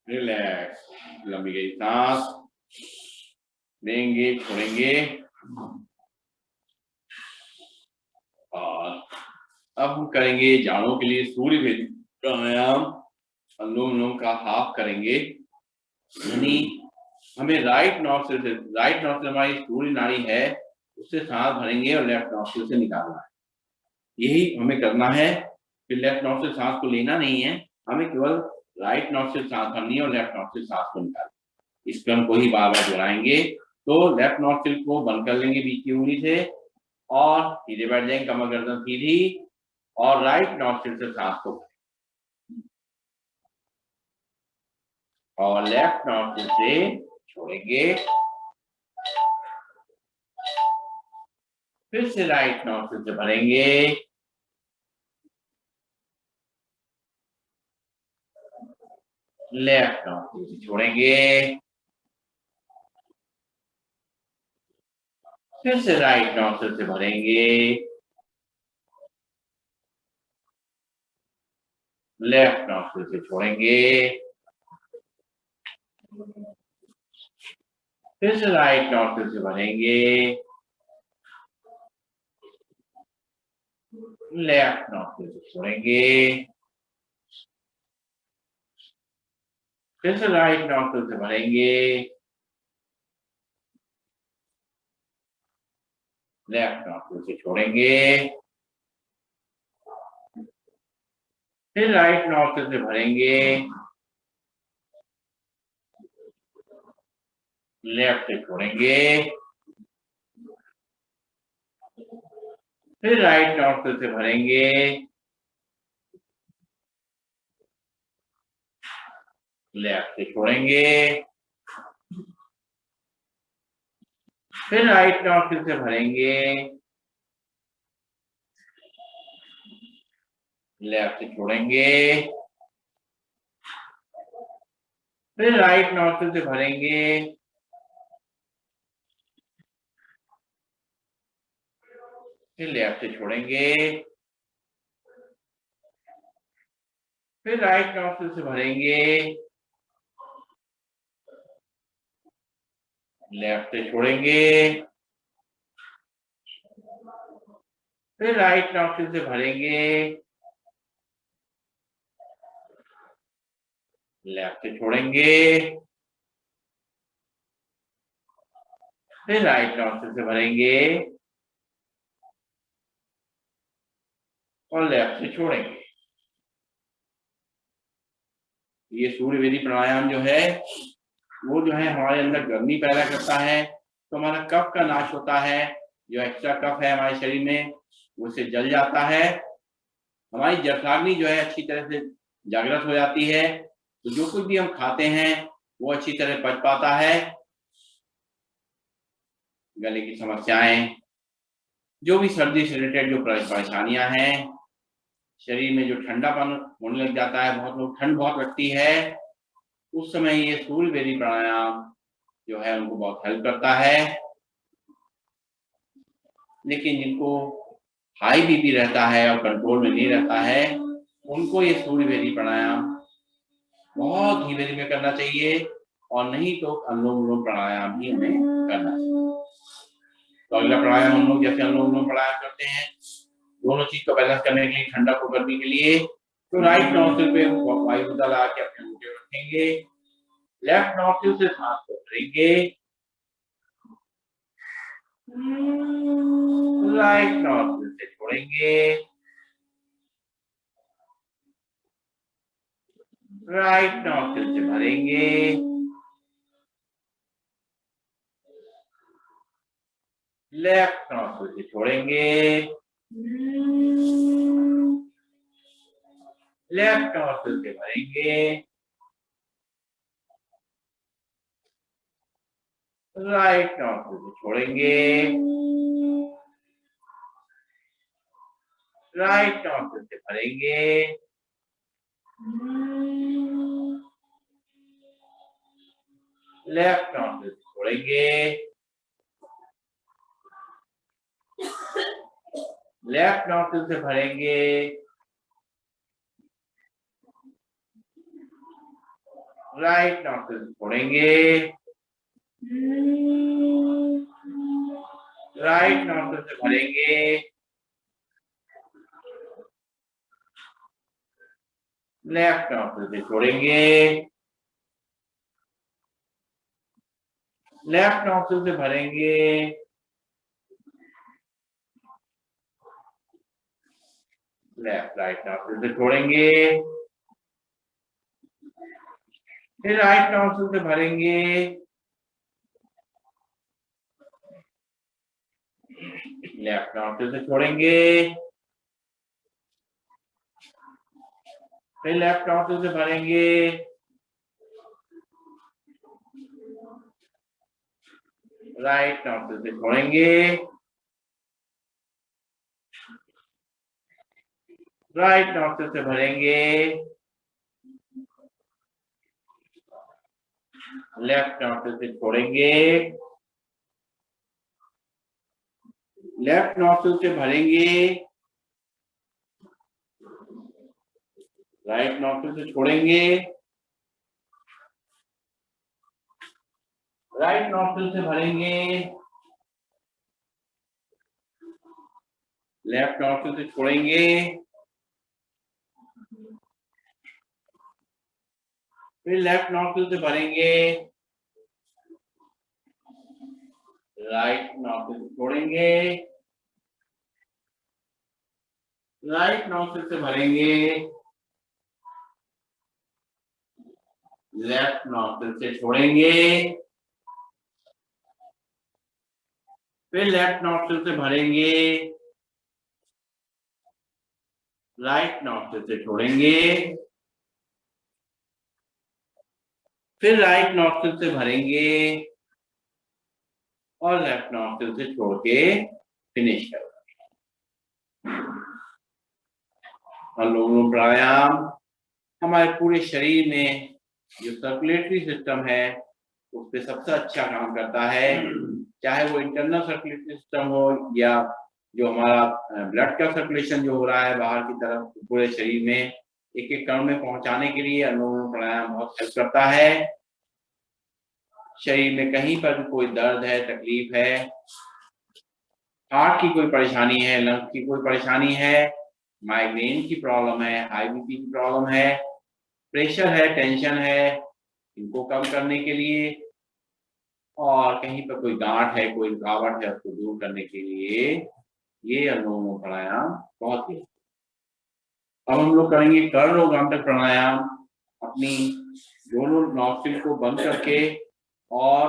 Speaker 1: रिलैक्स, लंबी गहरी सांस लेंगे, छोड़ेंगे और अब हम करेंगे जाड़ों के लिए सूर्य भेदी प्राणायाम। अनुलोम विलोम का हाफ करेंगे, यानी हमें राइट नॉस्ट्रिल हमारी सूर्य नाड़ी है उससे सांस भरेंगे और लेफ्ट नॉस्ट्रिल से निकालना है, यही हमें करना है। फिर लेफ्ट नॉस्ट्रिल सांस को लेना नहीं है, हमें केवल राइट नॉस्ट्रिल सांस भरनी है और लेफ्ट नॉस्ट्रिल सांस को निकालना। इस क्रम को ही बार बार दोहराएंगे। तो लेफ्ट नॉस्ट्रिल को बंद कर लेंगे बीच की उंगली से और सीधे बैठ जाएंगे, कमर गर्दन सीधी और राइट नॉस्ट्रिल से सांस को और लेफ्ट नॉस्ट्रिल से छोड़ेंगे, फिर से राइट नॉस्ट्रिल से भरेंगे, लेफ्ट नॉस्ट्रिल से छोड़ेंगे, फिर से राइट नॉस्ट्रिल से भरेंगे, लेफ्ट नॉस्ट्रिल से छोड़ेंगे, फिर से राइट नॉस्ट्रिल से भरेंगे, लेफ्ट नॉस्ट्रिल से छोड़ेंगे, फिर से राइट नॉस्ट्रिल से भरेंगे, लेफ्ट नॉस्ट्रिल से छोड़ेंगे, फिर राइट नॉस्ट्रिल से भरेंगे, लेफ्ट से छोड़ेंगे, फिर राइट नॉस्ट्रिल से भरेंगे, लेफ्ट से छोड़ेंगे, फिर राइट नॉस्ट्रिल से भरेंगे, लेफ्ट से छोड़ेंगे, फिर राइट नॉस्ट्रिल से भरेंगे, फिर लेफ्ट से छोड़ेंगे, फिर राइट नॉस्ट्रिल से भरेंगे, लेफ्ट से छोड़ेंगे, फिर राइट नॉस्ट्रिल से भरेंगे, लेफ्ट से छोड़ेंगे, फिर राइट नॉस्ट्रिल से भरेंगे और लेफ्ट से छोड़ेंगे। ये सूर्य वेदी प्राणायाम जो है वो जो है हमारे अंदर गर्मी पैदा करता है, तो हमारा कफ का नाश होता है, जो एक्स्ट्रा कफ है हमारे शरीर में उससे जल जाता है, हमारी जठराग्नि जो है अच्छी तरह से जागृत हो जाती है, तो जो कुछ भी हम खाते हैं वो अच्छी तरह पच पाता है। गले की समस्याएं, जो भी सर्दी से रिलेटेड जो परेशानियां हैं, शरीर में जो ठंडापन होने लग जाता है, बहुत लोग ठंड बहुत लगती है, उस समय ये सूर्य बेदी प्राणायाम जो है उनको बहुत हेल्प करता है। लेकिन जिनको हाई बीपी रहता है और कंट्रोल में नहीं रहता है, उनको ये सूर्य बेदी प्राणायाम बहुत धीमे धीमे करना चाहिए, और नहीं तो अनुलोम विलोम प्राणायाम ही हमें करना चाहिए। तो अगला प्राणायाम हम लोग जैसे अनुलोम विलोम प्राणायाम करते हैं, दोनों चीज को बैलेंस करने के लिए, ठंडा को करने के लिए, तो राइट नॉस्ट्रिल पे वायु लगा के अपने मुंह रखेंगे, लेफ्ट नॉस्ट्रिल से सांस को भरेंगे, राइट नॉस्ट्रिल से छोड़ेंगे, राइट नॉस्ट्रिल से भरेंगे, लेफ्ट नॉस्ट्रिल से छोड़ेंगे, लेफ्ट नॉस्ट्रिल से भरेंगे, राइट नॉस्ट्रिल से छोड़ेंगे, राइट नॉस्ट्रिल से भरेंगे, लेफ्ट नॉस्ट्रिल से छोड़ेंगे, लेफ्ट नॉस्ट्रिल से भरेंगे, राइट नॉस्ट्रिल से छोड़ेंगे, राइट नॉस्ट्रिल से भरेंगे, लेफ्ट नॉस्ट्रिल से छोड़ेंगे, लेफ्ट नॉस्ट्रिल से भरेंगे, लेफ्ट राइट नॉस्ट्रिल से छोड़ेंगे, फिर राइट नॉस्ट्रिल से भरेंगे, लेफ्ट नॉस्ट्रिल से छोड़ेंगे, फिर लेफ्ट नॉस्ट्रिल से भरेंगे, राइट नॉस्ट्रिल से छोड़ेंगे, राइट नॉस्ट्रिल से भरेंगे, लेफ्ट नॉस्ट्रिल से छोड़ेंगे, लेफ्ट नॉस्ट्रिल से भरेंगे, राइट नॉस्ट्रिल से छोड़ेंगे, राइट नॉस्ट्रिल से भरेंगे, लेफ्ट नॉस्ट्रिल से छोड़ेंगे, फिर लेफ्ट नॉस्ट्रिल से भरेंगे, राइट नॉस्ट्रिल से छोड़ेंगे, राइट नॉस्ट्रिल से भरेंगे, लेफ्ट नॉस्ट्रिल से छोड़ेंगे, फिर लेफ्ट नॉस्ट्रिल से भरेंगे, राइट नॉस्ट्रिल से छोड़ेंगे, फिर राइट नॉस्ट्रिल से भरेंगे और लेफ्ट नॉस्ट्रिल से छोड़ के फिनिश करेंगे। अनुलोम विलोम प्राणायाम हमारे पूरे शरीर में जो सर्कुलेटरी सिस्टम है उस पर सबसे अच्छा काम करता है, चाहे वो इंटरनल सर्कुलेटरी सिस्टम हो या जो हमारा ब्लड का सर्कुलेशन जो हो रहा है बाहर की तरफ पूरे शरीर में एक एक कण में पहुंचाने के लिए अनुलोम विलोम प्राणायाम बहुत हेल्प करता है। शरीर में कहीं पर भी कोई दर्द है, तकलीफ है, हार्ट की कोई परेशानी है, लंग्स की कोई परेशानी है, माइग्रेन की प्रॉब्लम है, हाई बीपी की प्रॉब्लम है, प्रेशर है, टेंशन है, इनको कम करने के लिए, और कहीं पर कोई गांठ है, कोई रुकावट है, उसको दूर करने के लिए ये अनुलोम विलोम प्राणायाम बहुत ही। अब हम लोग करेंगे कर्णोगांतक प्राणायाम, अपनी दोनों नॉस्ट्रिल को बंद करके और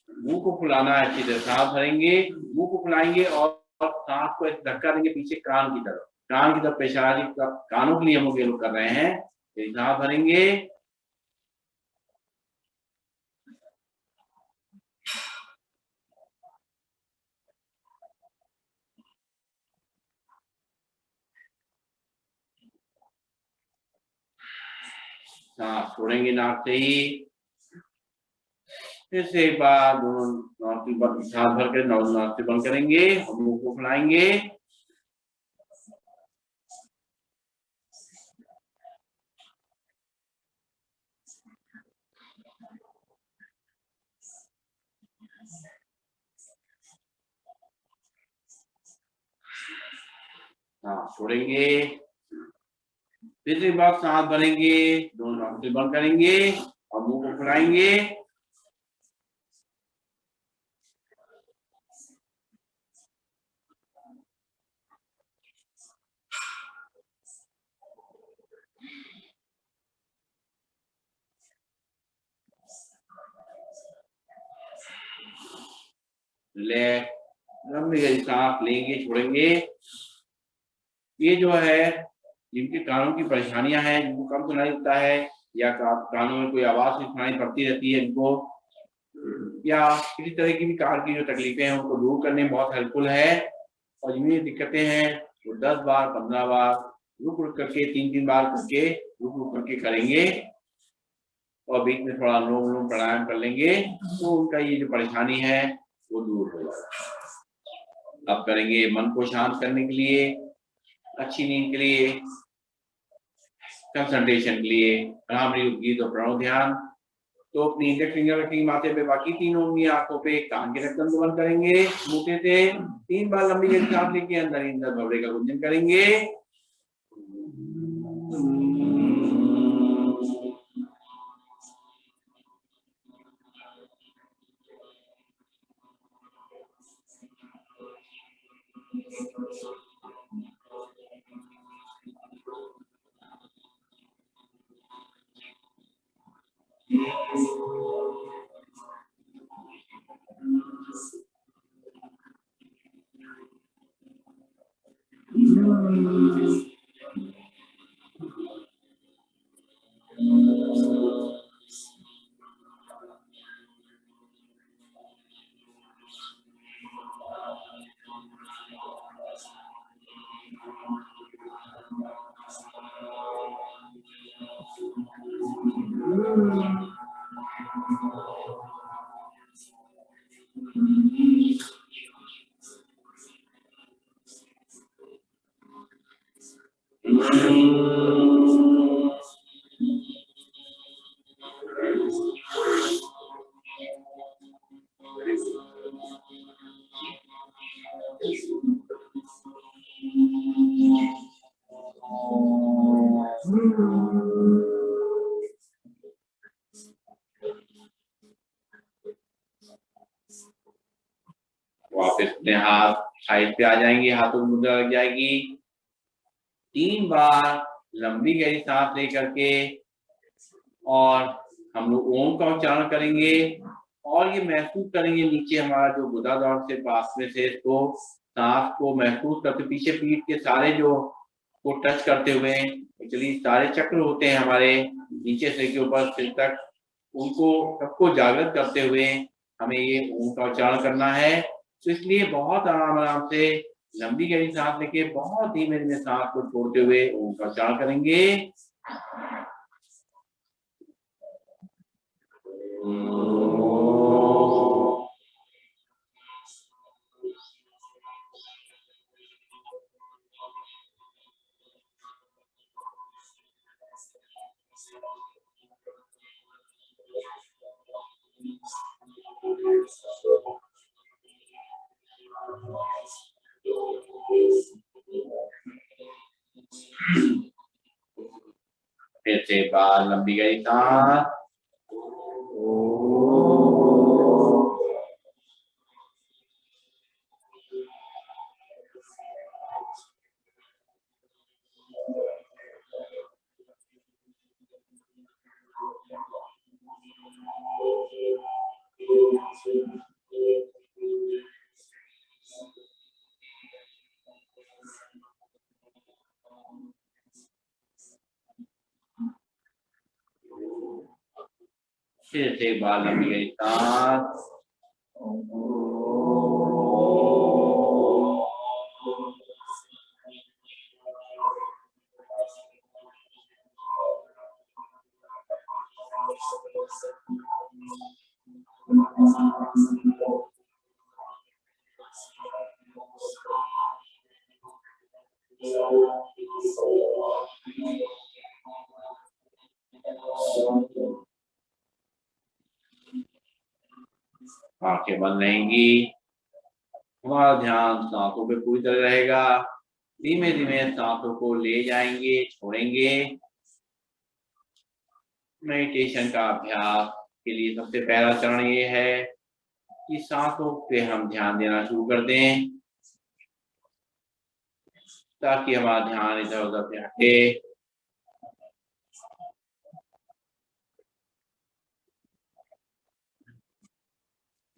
Speaker 1: मुंह को फुलाना है, अच्छी तरह सांस भरेंगे, मुंह को फुलाएंगे और सांस को एक धक्का देंगे पीछे कान की तरफ, कान की तरफ पेशाब कानों के लिए हम लोग ये लोग कर रहे हैं। सांस भरेंगे, सांस छोड़ेंगे नाक से ही। फिर से एक बार दोनों सांस भर कर नाक से बंद करेंगे और मुंह को फुलाएंगे। सांस छोड़ेंगे। फिर से एक बार सांस भरेंगे, दोनों नाक से बंद करेंगे और मुंह को फुलाएंगे। लंबी गहरी सांस लेंगे, छोड़ेंगे। ये जो है जिनके कानों की परेशानियां हैं, जिनको कम सुनाई देता है या कानों में कोई आवाज नहीं सुनाई पड़ती रहती है इनको, या किसी तरह की भी कान की जो तकलीफें हैं उनको दूर करने में बहुत हेल्पफुल है। और जिन्हें दिक्कतें हैं वो 10 बार 15 बार रुक रुक करके 3-3 बार करके रुक रुक करके करेंगे और बीच में थोड़ा अनुलोम विलोम प्राणायाम कर लेंगे तो उनका ये जो परेशानी है वो दूर हो जाएगा। अब करेंगे मन को शांत करने के लिए, अच्छी नींद के लिए, कंसंट्रेशन के लिए भ्रामरी गीत और प्रणव ध्यान। तो अपनी इंडेक्स फिंगर रखेंगे माथे पे, बाकी तीनों उंगलियां आंखों पे, कान के ढक्कन को बंद करेंगे, मुंह से 3 बार लंबी गहरी सांस लेके अंदर ही अंदर भवरे का गुंजन करेंगे। वापस अपने हाथ साइड पे आ जाएंगे, हाथों में मुद्रा लग जाएगी। 3 बार लंबी गहरी सांस लेकर के और हम लोग ओम का उच्चारण करेंगे और ये महसूस करेंगे नीचे हमारा जो गुदाद्वार से पास में से इसको सांस को महसूस करते, पीछे पीठ के सारे जो को टच करते हुए एक्चुअली सारे चक्र होते हैं हमारे नीचे से के ऊपर सिर तक, उनको सबको जागृत करते हुए हमें ये ओम का उच्चारण करना है। तो इसलिए बहुत आराम आराम से लंबी गहरी सांस लेके बहुत धीमे धीमे सांस को छोड़ते हुए ओम का उच्चारण करेंगे। फिर से बाल लंबी गहरी सांस। फिर से बाल लंबी गहरी सांस। आंखें बंद रहेंगी, हमारा ध्यान सांसों पे पूरी तरह रहेगा। धीमे धीमे सांसों को ले जाएंगे, छोड़ेंगे। मेडिटेशन का अभ्यास के लिए सबसे पहला चरण ये है कि सांसों पे हम ध्यान देना शुरू कर दें, ताकि हमारा ध्यान इधर उधर से हटे।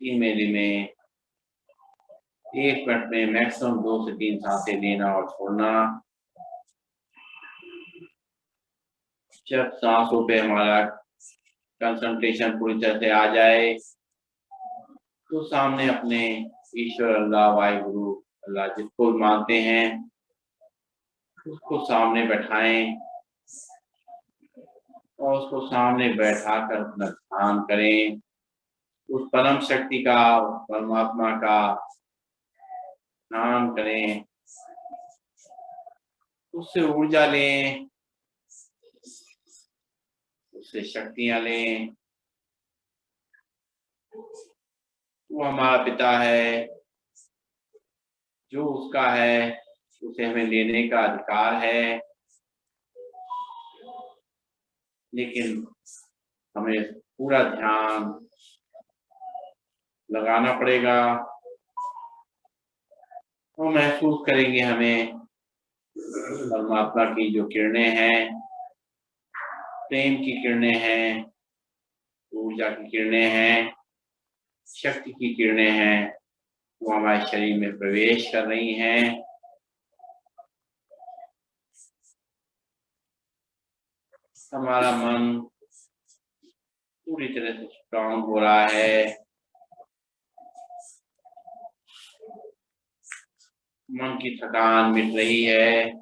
Speaker 1: धीमे धीमे 1 मिनट में मैक्सिमम 2 से 3 सांसें लेना और छोड़ना। जब सांसों पे हमारा कंसंट्रेशन पूरी तरह से आ जाए तो सामने अपने ईश्वर, अल्लाह, वाहिगुरु, अल्लाह जिसको मानते हैं उसको सामने बैठाएं और उसको सामने बैठाकर अपना ध्यान करें। उस परम शक्ति का, परमात्मा का ध्यान करें, उससे ऊर्जा लें, उससे शक्तियां लें। वो हमारा पिता है, जो उसका है उसे हमें लेने का अधिकार है, लेकिन हमें पूरा ध्यान लगाना पड़ेगा। वो महसूस करेंगे हमें परमात्मा की जो किरणें हैं, प्रेम की किरणें हैं, ऊर्जा की किरणें हैं, शक्ति की किरणें हैं, वो हमारे शरीर में प्रवेश कर रही हैं। हमारा मन पूरी तरह से स्ट्रांग हो रहा है, मन की थकान मिट रही है,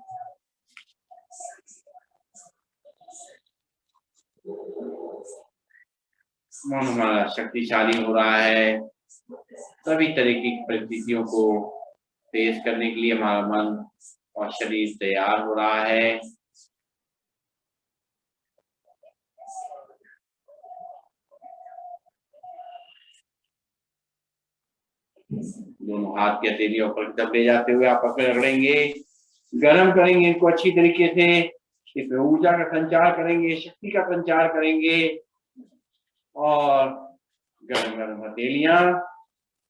Speaker 1: मन हमारा शक्तिशाली हो रहा है। सभी तरह की परिस्थितियों को फेस करने के लिए हमारा मन और शरीर तैयार हो रहा है। दोनों हाथ की हथेलियों पर तब ले जाते हुए आपस में रगड़ेंगे, गर्म करेंगे इनको अच्छी तरीके से, इसमें ऊर्जा का संचार करेंगे, शक्ति का संचार करेंगे और गर्म गर्म हथेलियां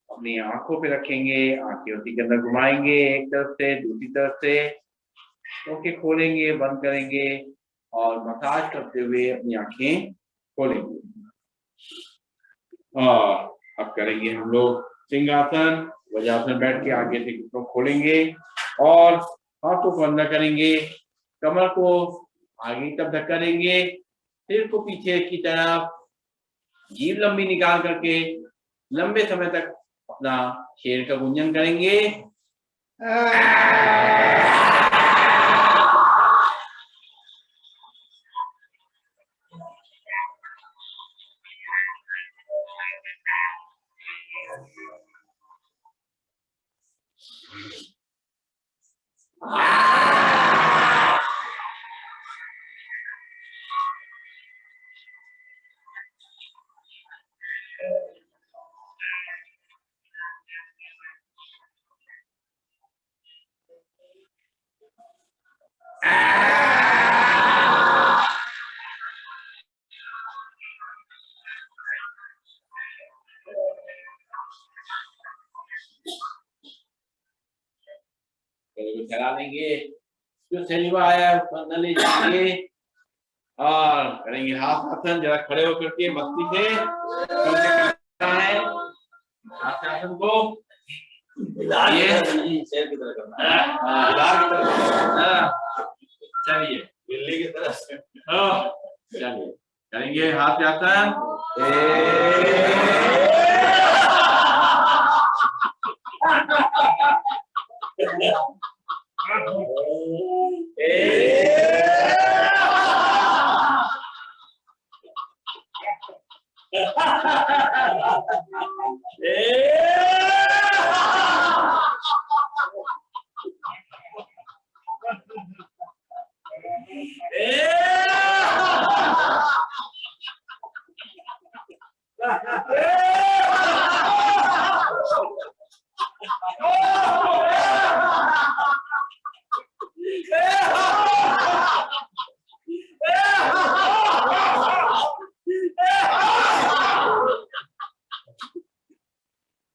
Speaker 1: अपनी आंखों पे रखेंगे, आंखें उसी के अंदर घुमाएंगे, एक तरफ से दूसरी तरफ से, आंखें खोलेंगे, बंद करेंगे और मसाज करते हुए अपनी आंखें खोलेंगे। और अब करेंगे हम लोग सिंहासन, वज्रासन बैठ के आगे से घुटनों खोलेंगे और हाथों को अंदर करेंगे, कमर को आगे की तरफ धक्का देंगे, सिर को पीछे की तरफ, जीभ लंबी निकाल करके लंबे समय तक अपना शेर का गुंजन करेंगे। चला लेंगे, जो शरीर आया है उसको अंदर ले जाएंगे और करेंगे हाथ आसन। जरा खड़े होकर के मस्ती से है आसन को शेर की तरह करना, चलिए बिल्ली की तरह से चलिए करेंगे हाथ आसन।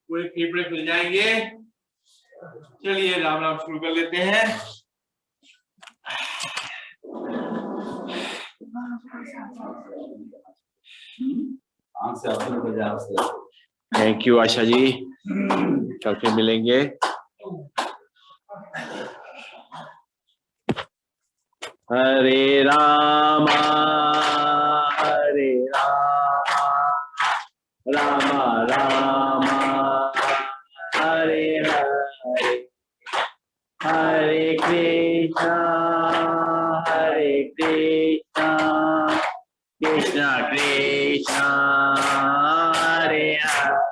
Speaker 1: पूरे फेफड़े खुल जाएंगे। चलिए राम राम शुरू कर लेते हैं। थैंक यू आशा जी, कल फिर मिलेंगे। हरे राम राम राम हरे हरे, हरे कृष्णा कृष्णा कृष्णा हरे हरे,